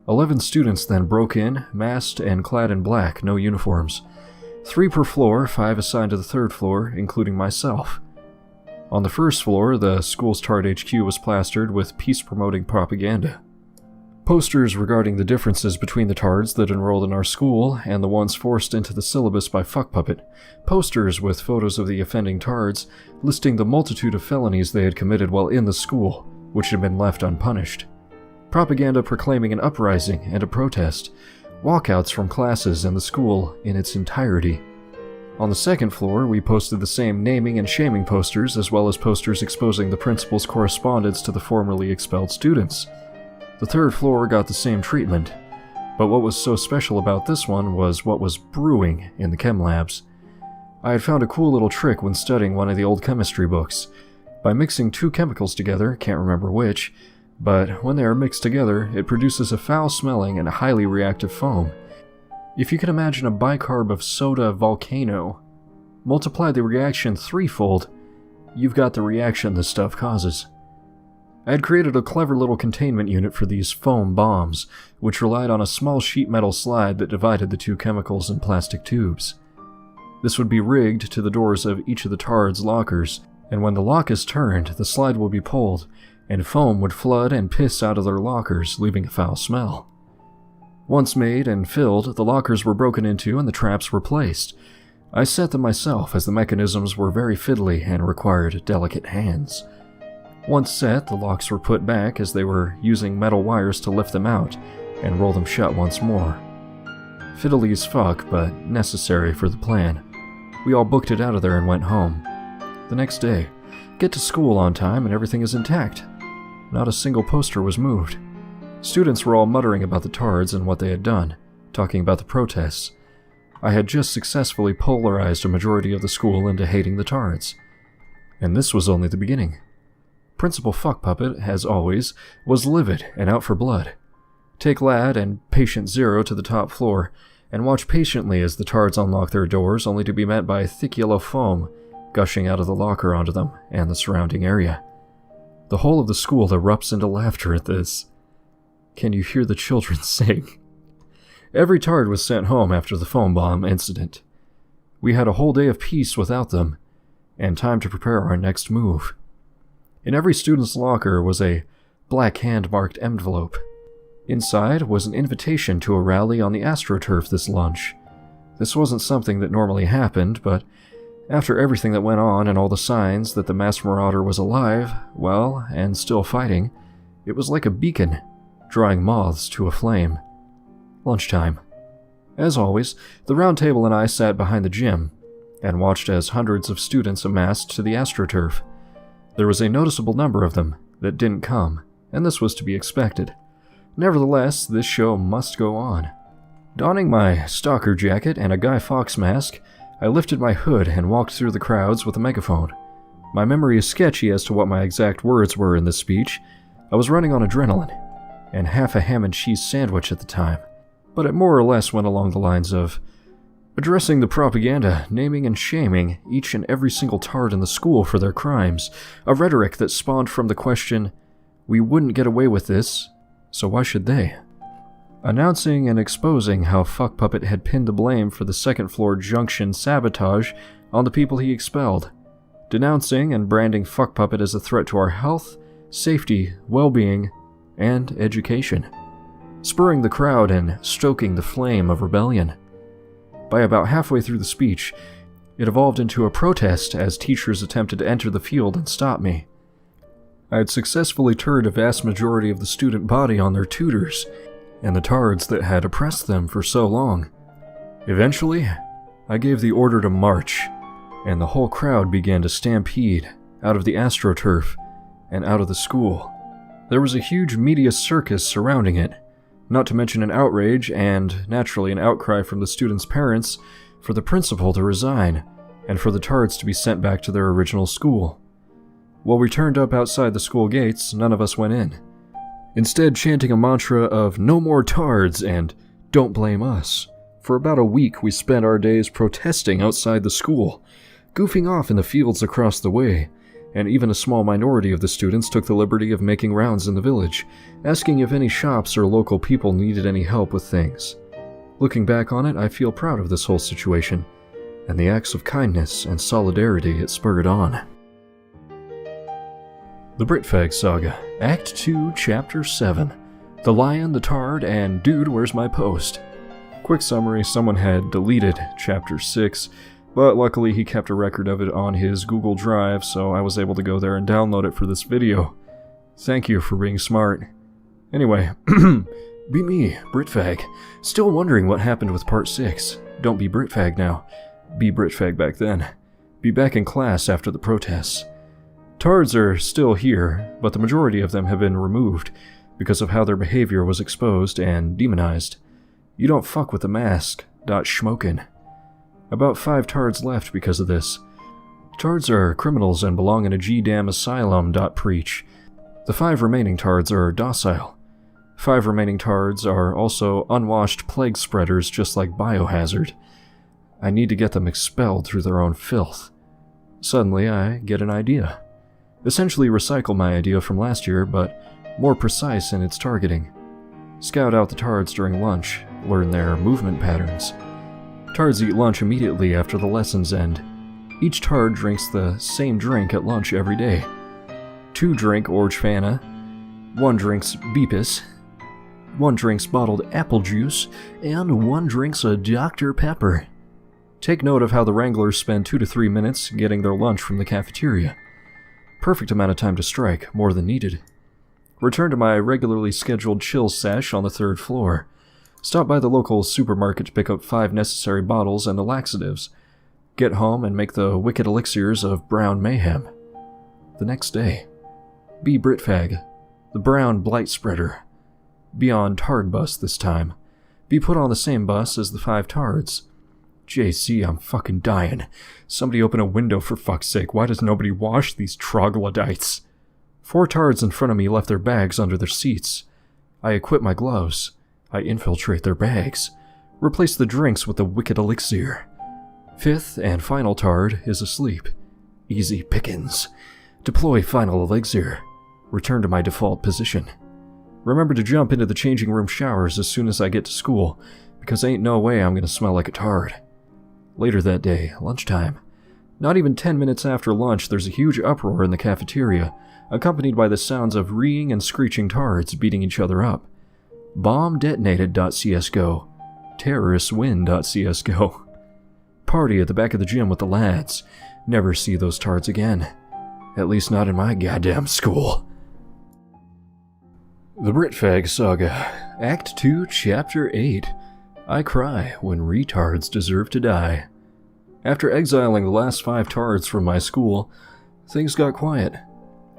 Speaker 2: 11 students then broke in, masked and clad in black, no uniforms. 3 per floor, 5 assigned to the 3rd floor, including myself. On the 1st floor, the school's Tard HQ was plastered with peace-promoting propaganda. Posters regarding the differences between the tards that enrolled in our school and the ones forced into the syllabus by Fuckpuppet. Posters with photos of the offending tards, listing the multitude of felonies they had committed while in the school, which had been left unpunished. Propaganda proclaiming an uprising and a protest. Walkouts from classes and the school in its entirety. On the 2nd floor, we posted the same naming and shaming posters, as well as posters exposing the principal's correspondence to the formerly expelled students. The 3rd floor got the same treatment, but what was so special about this one was what was brewing in the chem labs. I had found a cool little trick when studying one of the old chemistry books. By mixing 2 chemicals together, can't remember which, but when they are mixed together, it produces a foul-smelling and highly reactive foam. If you can imagine a bicarb of soda volcano, multiply the reaction 3-fold, you've got the reaction this stuff causes. I had created a clever little containment unit for these foam bombs, which relied on a small sheet metal slide that divided the 2 chemicals in plastic tubes. This would be rigged to the doors of each of the tards' lockers, and when the lock is turned, the slide will be pulled, and foam would flood and piss out of their lockers, leaving a foul smell. Once made and filled, the lockers were broken into and the traps were placed. I set them myself as the mechanisms were very fiddly and required delicate hands. Once set, the locks were put back as they were using metal wires to lift them out and roll them shut once more. Fiddly as fuck, but necessary for the plan. We all booked it out of there and went home. The next day, get to school on time and everything is intact. Not a single poster was moved. Students were all muttering about the tards and what they had done, talking about the protests. I had just successfully polarized a majority of the school into hating the tards. And this was only the beginning. Principal Fuckpuppet, as always, was livid and out for blood. Take Lad and Patient Zero to the top floor, and watch patiently as the tards unlock their doors, only to be met by thick yellow foam gushing out of the locker onto them and the surrounding area. The whole of the school erupts into laughter at this. Can you hear the children sing? Every tard was sent home after the foam bomb incident. We had a whole day of peace without them, and time to prepare our next move. In every student's locker was a black hand-marked envelope. Inside was an invitation to a rally on the AstroTurf this lunch. This wasn't something that normally happened, but after everything that went on and all the signs that the mass marauder was alive, well, and still fighting, it was like a beacon, drawing moths to a flame. Lunchtime. As always, the round table and I sat behind the gym, and watched as hundreds of students amassed to the AstroTurf. There was a noticeable number of them that didn't come, and this was to be expected. Nevertheless, this show must go on. Donning my stalker jacket and a Guy Fawkes mask, I lifted my hood and walked through the crowds with a megaphone. My memory is sketchy as to what my exact words were in this speech. I was running on adrenaline, and half a ham and cheese sandwich at the time, but it more or less went along the lines of addressing the propaganda, naming and shaming each and every single tard in the school for their crimes, a rhetoric that spawned from the question, we wouldn't get away with this, so why should they? Announcing and exposing how Fuckpuppet had pinned the blame for the second-floor junction sabotage on the people he expelled. Denouncing and branding Fuckpuppet as a threat to our health, safety, well-being, and education. Spurring the crowd and stoking the flame of rebellion. By about halfway through the speech, it evolved into a protest as teachers attempted to enter the field and stop me. I had successfully turned a vast majority of the student body on their tutors, and the tards that had oppressed them for so long. Eventually, I gave the order to march, and the whole crowd began to stampede out of the AstroTurf and out of the school. There was a huge media circus surrounding it, not to mention an outrage and, naturally, an outcry from the students' parents for the principal to resign and for the tards to be sent back to their original school. While we turned up outside the school gates, none of us went in, instead chanting a mantra of no more tards and don't blame us. For about a week we spent our days protesting outside the school, goofing off in the fields across the way, and even a small minority of the students took the liberty of making rounds in the village, asking if any shops or local people needed any help with things. Looking back on it, I feel proud of this whole situation, and the acts of kindness and solidarity it spurred on. The Britf Saga, Act 2, Chapter 7. The Lion, the Tard, and Dude, Where's My Post? Quick summary, someone had deleted Chapter 6, but luckily he kept a record of it on his Google Drive, so I was able to go there and download it for this video. Thank you for being smart. Anyway, be me, Britfag. Still wondering what happened with Part 6. Don't be Britfag now. Be Britfag back then. Be back in class after the protests. Tards are still here, but the majority of them have been removed because of how their behavior was exposed and demonized. You don't fuck with the mask. Schmokin'. About 5 tards left because of this. Tards are criminals and belong in a G-damn asylum. Preach. The 5 remaining tards are docile. 5 remaining tards are also unwashed plague spreaders just like Biohazard. I need to get them expelled through their own filth. Suddenly I get an idea. Essentially recycle my idea from last year, but more precise in its targeting. Scout out the tards during lunch, learn their movement patterns. Tards eat lunch immediately after the lessons end. Each tard drinks the same drink at lunch every day. 2 drink Orange Fanta, 1 drinks Beepus, 1 drinks bottled apple juice, and 1 drinks a Dr. Pepper. Take note of how the Wranglers spend 2 to 3 minutes getting their lunch from the cafeteria. Perfect amount of time to strike, more than needed. Return to my regularly scheduled chill sesh on the 3rd floor. Stop by the local supermarket to pick up 5 necessary bottles and the laxatives. Get home and make the wicked elixirs of brown mayhem. The next day. Be Britf, the brown blight spreader. Be on Tard bus this time. Be put on the same bus as the 5 Tards. JC, I'm fucking dying. Somebody open a window for fuck's sake. Why does nobody wash these troglodytes? 4 Tards in front of me left their bags under their seats. I equip my gloves. I infiltrate their bags. Replace the drinks with the wicked elixir. 5th and final Tard is asleep. Easy pickings. Deploy final elixir. Return to my default position. Remember to jump into the changing room showers as soon as I get to school, because ain't no way I'm gonna smell like a Tard. Later that day, lunchtime. Not even 10 minutes after lunch, there's a huge uproar in the cafeteria, accompanied by the sounds of reeing and screeching Tards beating each other up. Bomb detonated.csgo. Terrorists win.csgo. Party at the back of the gym with the lads. Never see those Tards again. At least not in my goddamn school. The Britf Saga, Act 2, Chapter 8. I cry when retards deserve to die. After exiling the last 5 Tards from my school, things got quiet.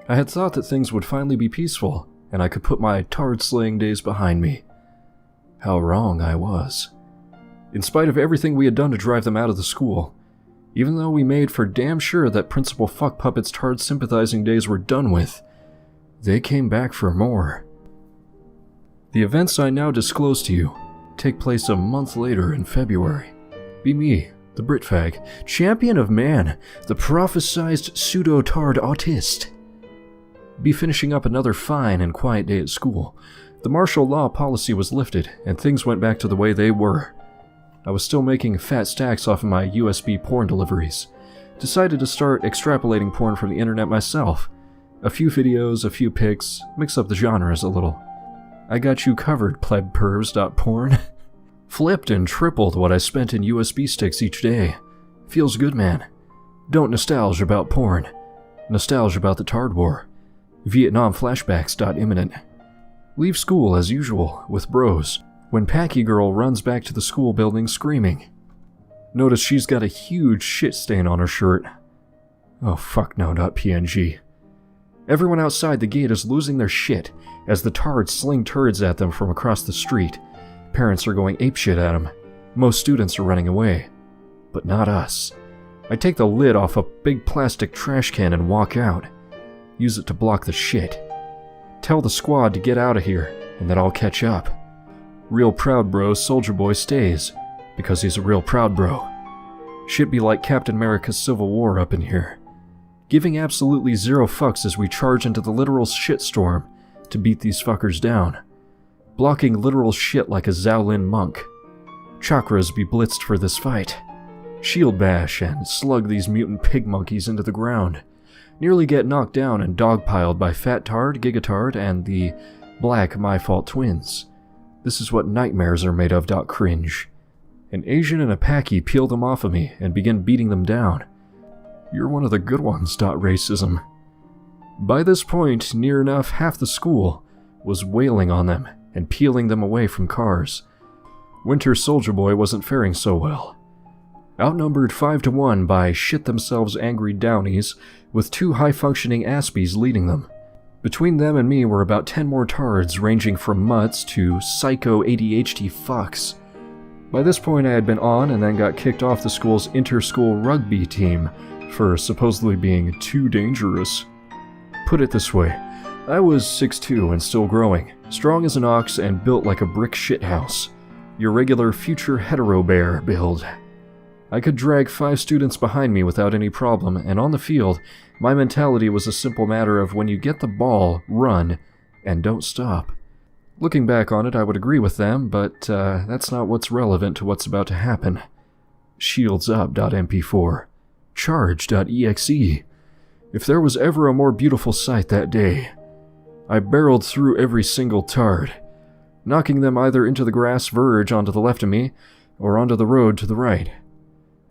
Speaker 2: I had thought that things would finally be peaceful, and I could put my Tard-slaying days behind me. How wrong I was. In spite of everything we had done to drive them out of the school, even though we made for damn sure that Principal Fuckpuppet's Tard-sympathizing days were done with, they came back for more. The events I now disclose to you take place a month later in February. Be me, the Britf, champion of man, the prophesized pseudo-Tard autist. Be finishing up another fine and quiet day at school. The martial law policy was lifted, and things went back to the way they were. I was still making fat stacks off of my USB porn deliveries. Decided to start extrapolating porn from the internet myself. A few videos, a few pics, mix up the genres a little. I got you covered, plebpervs.porn. Flipped and tripled what I spent in USB sticks each day. Feels good, man. Don't nostalgia about porn. Nostalgia about the Tard War. Vietnam flashbacks.imminent. Leave school as usual, with bros, when Packy Girl runs back to the school building screaming. Notice she's got a huge shit stain on her shirt. Oh fuck no, not PNG. Everyone outside the gate is losing their shit as the Tards sling turds at them from across the street. Parents are going apeshit at them. Most students are running away. But not us. I take the lid off a big plastic trash can and walk out. Use it to block the shit. Tell the squad to get out of here, and that I'll catch up. Real proud bro Soldier Boy stays, because he's a real proud bro. Shit be like Captain America's Civil War up in here. Giving absolutely zero fucks as we charge into the literal shitstorm to beat these fuckers down. Blocking literal shit like a Shaolin monk. Chakras be blitzed for this fight. Shield bash and slug these mutant pig monkeys into the ground. Nearly get knocked down and dogpiled by Fat Tard, Gigatard, and the Black My Fault twins. This is what nightmares are made of. Cringe. An Asian and a Packy peel them off of me and begin beating them down. You're one of the good ones. Racism. By this point, near enough half the school was wailing on them and peeling them away from cars. Winter Soldier Boy wasn't faring so well. Outnumbered 5-1 by shit-themselves angry Downies, with 2 high-functioning Aspies leading them. Between them and me were about 10 more Tards ranging from mutts to psycho ADHD fucks. By this point I had been on and then got kicked off the school's inter-school rugby team for supposedly being too dangerous. Put it this way, I was 6'2" and still growing, strong as an ox and built like a brick shithouse. Your regular future hetero bear build. I could drag 5 students behind me without any problem, and on the field, my mentality was a simple matter of when you get the ball, run, and don't stop. Looking back on it, I would agree with them, but that's not what's relevant to what's about to happen. Shields-up.mp4. Charge.exe. If there was ever a more beautiful sight that day, I barreled through every single Tard, knocking them either into the grass verge onto the left of me, or onto the road to the right.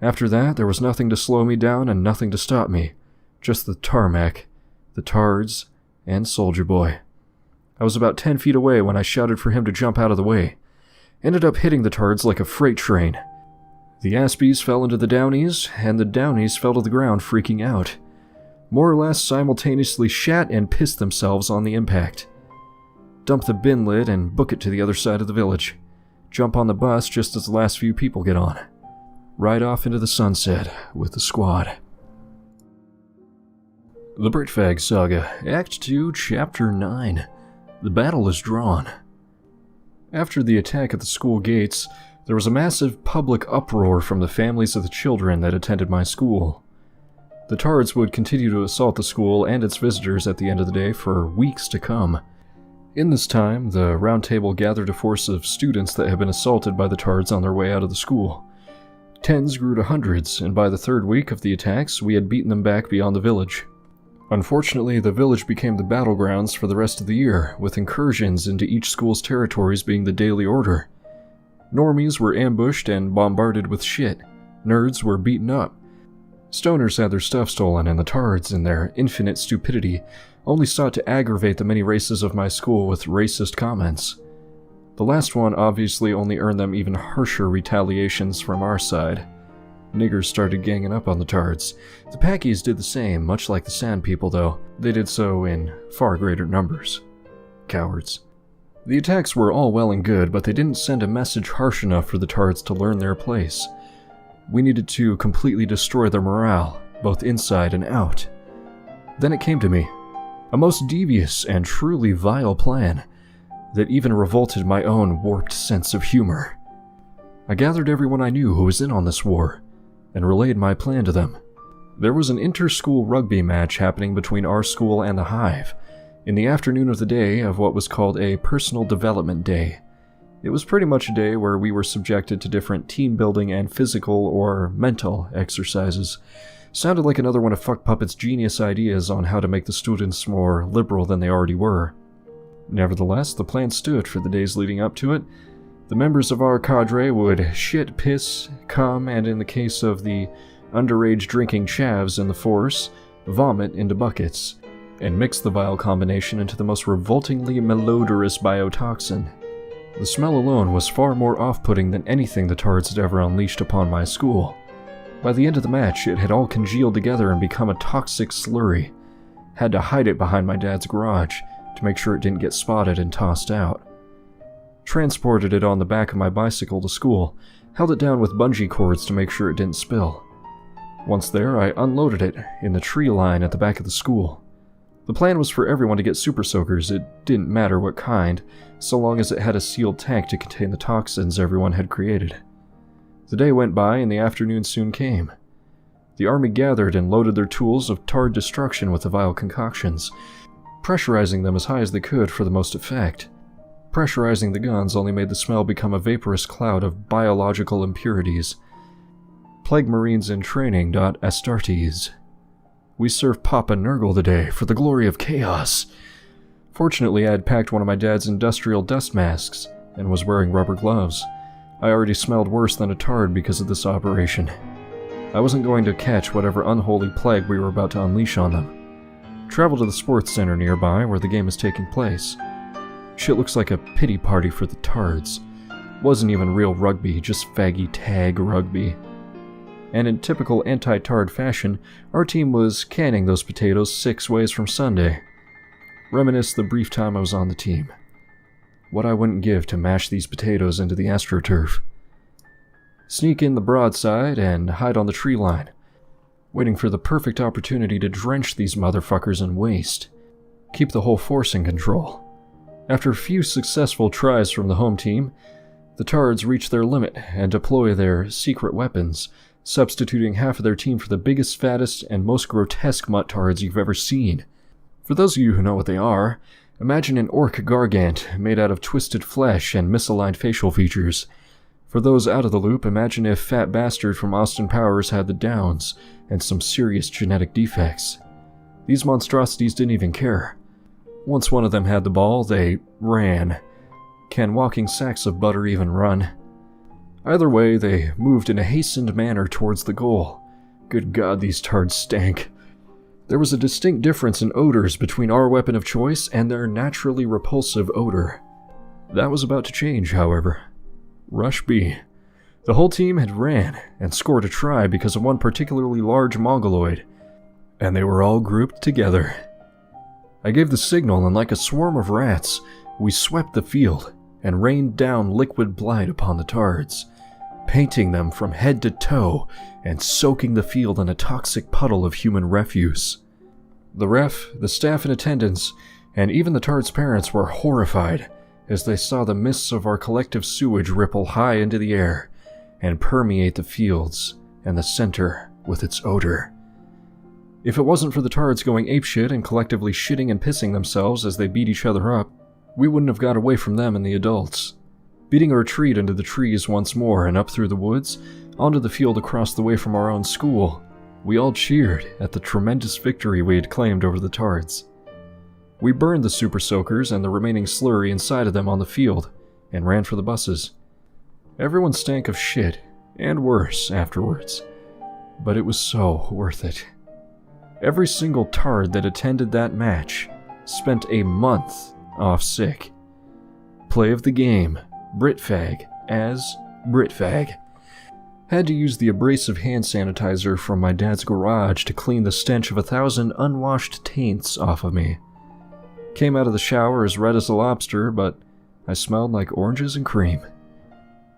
Speaker 2: After that, there was nothing to slow me down and nothing to stop me. Just the tarmac, the tards, and Soldier Boy. I was about 10 feet away when I shouted for him to jump out of the way. Ended up hitting the tards like a freight train. The Aspies fell into the Downies, and the Downies fell to the ground freaking out. More or less simultaneously shat and pissed themselves on the impact. Dump the bin lid and book it to the other side of the village. Jump on the bus just as the last few people get on. Ride off into the sunset with the squad. The Britf Saga, Act 2, Chapter 9. The battle is drawn. After the attack at the school gates, there was a massive public uproar from the families of the children that attended my school. The Tards would continue to assault the school and its visitors at the end of the day for weeks to come. In this time, the round table gathered a force of students that had been assaulted by the Tards on their way out of the school. Tens grew to hundreds, and by the third week of the attacks, we had beaten them back beyond the village. Unfortunately, the village became the battlegrounds for the rest of the year, with incursions into each school's territories being the daily order. Normies were ambushed and bombarded with shit. Nerds were beaten up. Stoners had their stuff stolen, and the Tards, in their infinite stupidity, only sought to aggravate the many races of my school with racist comments. The last one obviously only earned them even harsher retaliations from our side. Niggers started ganging up on the Tards. The Packies did the same, much like the Sand People, though. They did so in far greater numbers. Cowards. The attacks were all well and good, but they didn't send a message harsh enough for the Tards to learn their place. We needed to completely destroy their morale, both inside and out. Then it came to me. A most devious and truly vile plan that even revolted my own warped sense of humor. I gathered everyone I knew who was in on this war, and relayed my plan to them. There was an inter-school rugby match happening between our school and the Hive, in the afternoon of the day of what was called a Personal Development Day. It was pretty much a day where we were subjected to different team-building and physical or mental exercises. Sounded like another one of Fuck Puppet's genius ideas on how to make the students more liberal than they already were. Nevertheless, the plan stood for the days leading up to it. The members of our cadre would shit, piss, cum, and in the case of the underage drinking chavs in the force, vomit into buckets, and mix the vile combination into the most revoltingly malodorous biotoxin. The smell alone was far more off-putting than anything the Tards had ever unleashed upon my school. By the end of the match, it had all congealed together and become a toxic slurry. Had to hide it behind my dad's garage to make sure it didn't get spotted and tossed out. Transported it on the back of my bicycle to school, held it down with bungee cords to make sure it didn't spill. Once there, I unloaded it in the tree line at the back of the school. The plan was for everyone to get super soakers, it didn't matter what kind, so long as it had a sealed tank to contain the toxins everyone had created. The day went by and the afternoon soon came. The army gathered and loaded their tools of Tard destruction with the vile concoctions, pressurizing them as high as they could for the most effect. Pressurizing the guns only made the smell become a vaporous cloud of biological impurities. Plague Marines in training. Astartes. We served Papa Nurgle today for the glory of chaos. Fortunately, I had packed one of my dad's industrial dust masks and was wearing rubber gloves. I already smelled worse than a Tard because of this operation. I wasn't going to catch whatever unholy plague we were about to unleash on them. Travel to the sports center nearby where the game is taking place. Shit looks like a pity party for the Tards. Wasn't even real rugby, just faggy tag rugby. And in typical anti-Tard fashion, our team was canning those potatoes 6 ways from Sunday. Reminisce the brief time I was on the team. What I wouldn't give to mash these potatoes into the AstroTurf. Sneak in the broadside and hide on the tree line, waiting for the perfect opportunity to drench these motherfuckers in waste. Keep the whole force in control. After a few successful tries from the home team, the Tards reach their limit and deploy their secret weapons, substituting half of their team for the biggest, fattest, and most grotesque mutt-tards you've ever seen. For those of you who know what they are, imagine an orc gargant made out of twisted flesh and misaligned facial features. For those out of the loop, imagine if Fat Bastard from Austin Powers had the Downs and some serious genetic defects. These monstrosities didn't even care. Once one of them had the ball, they ran. Can walking sacks of butter even run? Either way, they moved in a hastened manner towards the goal. Good God, these tards stank. There was a distinct difference in odors between our weapon of choice and their naturally repulsive odor. That was about to change, however. Rush B. The whole team had ran and scored a try because of one particularly large mongoloid, and they were all grouped together. I gave the signal, and like a swarm of rats, we swept the field and rained down liquid blight upon the tards, painting them from head to toe and soaking the field in a toxic puddle of human refuse. The ref, the staff in attendance, and even the tards' parents were horrified as they saw the mists of our collective sewage ripple high into the air and permeate the fields and the center with its odor. If it wasn't for the tards going apeshit and collectively shitting and pissing themselves as they beat each other up, we wouldn't have got away from them and the adults. Beating a retreat into the trees once more and up through the woods, onto the field across the way from our own school, we all cheered at the tremendous victory we had claimed over the tards. We burned the super soakers and the remaining slurry inside of them on the field and ran for the buses. Everyone stank of shit, and worse afterwards, but it was so worth it. Every single tard that attended that match spent a month off sick. Play of the game, Britfag as Britfag. Had to use the abrasive hand sanitizer from my dad's garage to clean the stench of 1,000 unwashed taints off of me. Came out of the shower as red as a lobster, but I smelled like oranges and cream.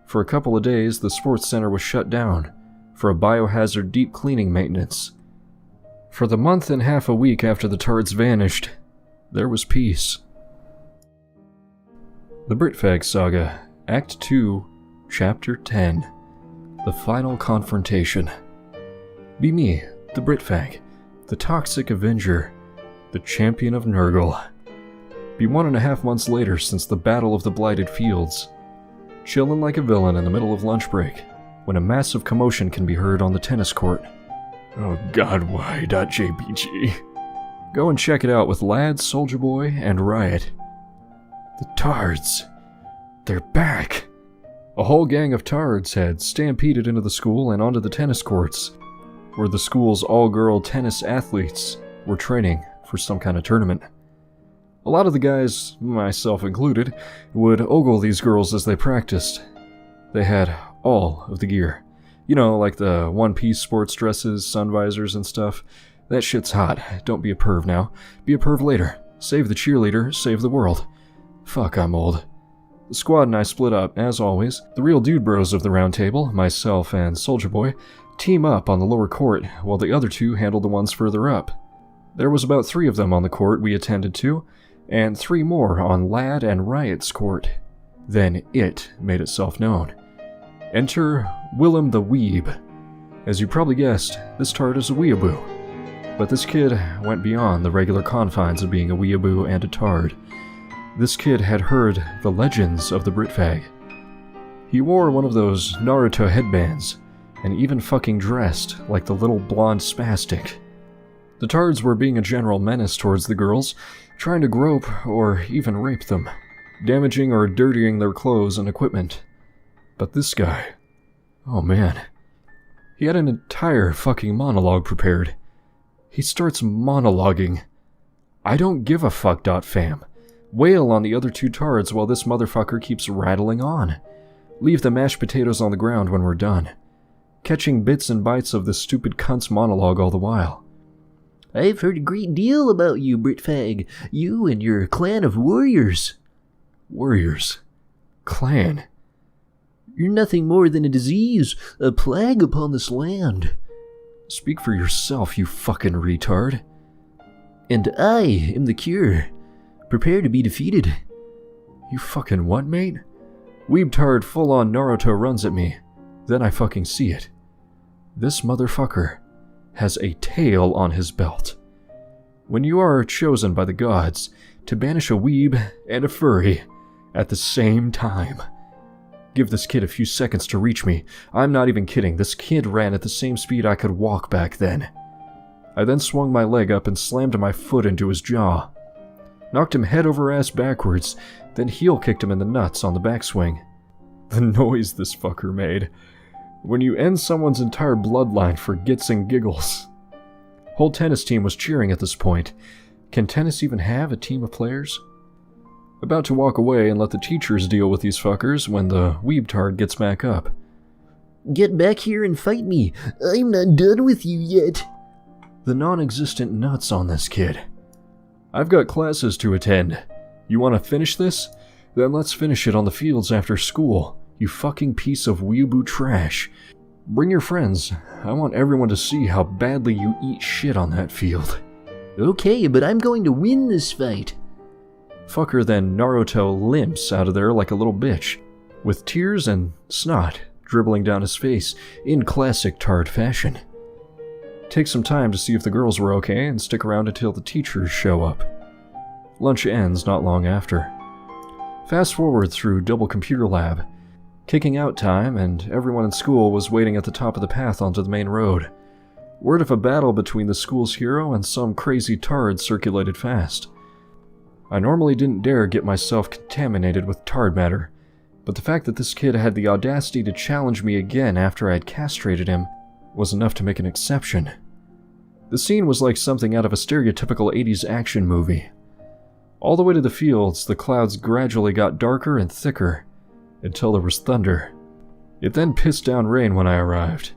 Speaker 2: For a couple of days, the sports center was shut down for a biohazard deep cleaning maintenance. For the month and half a week after the tards vanished, there was peace. The Britfag Saga, Act 2, Chapter 10. The Final Confrontation. Be me, the Britfag, the Toxic Avenger, the Champion of Nurgle. Be 1.5 months later since the Battle of the Blighted Fields. Chillin' like a villain in the middle of lunch break, when a massive commotion can be heard on the tennis court. Oh God, why .jpg? Go and check it out with Lad, Soldier Boy, and Riot. The tards. They're back. A whole gang of tards had stampeded into the school and onto the tennis courts, where the school's all-girl tennis athletes were training for some kind of tournament. A lot of the guys, myself included, would ogle these girls as they practiced. They had all of the gear. You know, like the one-piece sports dresses, sun visors, and stuff. That shit's hot. Don't be a perv now. Be a perv later. Save the cheerleader, save the world. Fuck, I'm old. The squad and I split up, as always. The real dude bros of the round table, myself and Soldier Boy, team up on the lower court, while the other two handled the ones further up. There was about 3 of them on the court we attended to, and 3 more on Lad and Riot's court. Then it made itself known. Enter Willem the Weeb. As you probably guessed, this tard is a weeaboo. But this kid went beyond the regular confines of being a weeaboo and a tard. This kid had heard the legends of the Britfag. He wore one of those Naruto headbands, and even fucking dressed like the little blonde spastic. The tards were being a general menace towards the girls, trying to grope or even rape them, damaging or dirtying their clothes and equipment. But this guy, oh man, he had an entire fucking monologue prepared. He starts monologuing. I don't give a fuck, fam. Wail on the other 2 tards while this motherfucker keeps rattling on. Leave the mashed potatoes on the ground when we're done. Catching bits and bites of this stupid cunt's monologue all the while.
Speaker 3: I've heard a great deal about you, Britfag. You and your clan of warriors.
Speaker 2: Warriors? Clan?
Speaker 3: You're nothing more than a disease, a plague upon this land.
Speaker 2: Speak for yourself, you fucking retard.
Speaker 3: And I am the cure. Prepare to be defeated.
Speaker 2: You fucking what, mate? Weebtard full-on Naruto runs at me. Then I fucking see it. This motherfucker has a tail on his belt. When you are chosen by the gods to banish a weeb and a furry at the same time. Give this kid a few seconds to reach me. I'm not even kidding. This kid ran at the same speed I could walk back then. I then swung my leg up and slammed my foot into his jaw. Knocked him head over ass backwards, then heel kicked him in the nuts on the backswing.
Speaker 1: The noise this fucker made. When you end someone's entire bloodline for gits and giggles. Whole tennis team was cheering at this point. Can tennis even have a team of players? About to walk away and let the teachers deal with these fuckers when the weebtard gets back up.
Speaker 3: Get back here and fight me. I'm not done with you yet.
Speaker 1: The non-existent nuts on this kid. I've got classes to attend. You want to finish this? Then let's finish it on the fields after school, you fucking piece of weeaboo trash. Bring your friends. I want everyone to see how badly you eat shit on that field.
Speaker 3: Okay, but I'm going to win this fight.
Speaker 1: Fucker then Naruto limps out of there like a little bitch, with tears and snot dribbling down his face in classic tard fashion. Take some time to see if the girls were okay and stick around until the teachers show up. Lunch ends not long after. Fast forward through double computer lab. Kicking out time, and everyone in school was waiting at the top of the path onto the main road. Word of a battle between the school's hero and some crazy tard circulated fast. I normally didn't dare get myself contaminated with tard matter, but the fact that this kid had the audacity to challenge me again after I had castrated him was enough to make an exception. The scene was like something out of a stereotypical 80s action movie. All the way to the fields, the clouds gradually got darker and thicker, until there was thunder. It then pissed down rain when I arrived,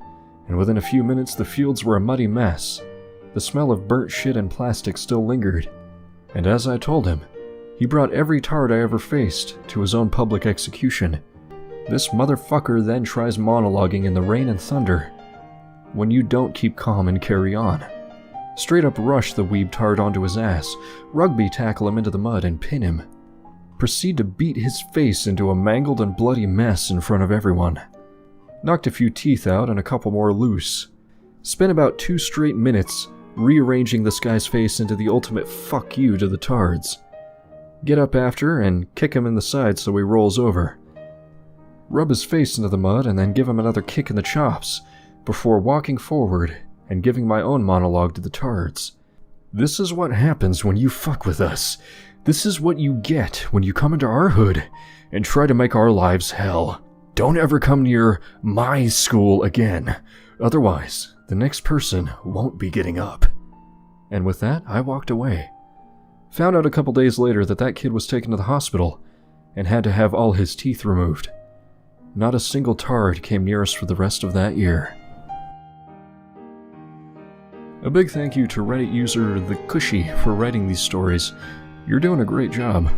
Speaker 1: and within a few minutes the fields were a muddy mess. The smell of burnt shit and plastic still lingered, and as I told him, he brought every tard I ever faced to his own public execution. This motherfucker then tries monologuing in the rain and thunder, when you don't keep calm and carry on. Straight up rush the weeb tard onto his ass, rugby tackle him into the mud and pin him. Proceed to beat his face into a mangled and bloody mess in front of everyone. Knocked a few teeth out and a couple more loose. Spent about 2 straight minutes rearranging this guy's face into the ultimate fuck you to the tards. Get up after and kick him in the side so he rolls over. Rub his face into the mud and then give him another kick in the chops, before walking forward and giving my own monologue to the tards. This is what happens when you fuck with us. This is what you get when you come into our hood and try to make our lives hell. Don't ever come near my school again. Otherwise, the next person won't be getting up. And with that, I walked away. Found out a couple days later that that kid was taken to the hospital and had to have all his teeth removed. Not a single tard came near us for the rest of that year. A big thank you to Reddit user The Cushy for writing these stories. You're doing a great job.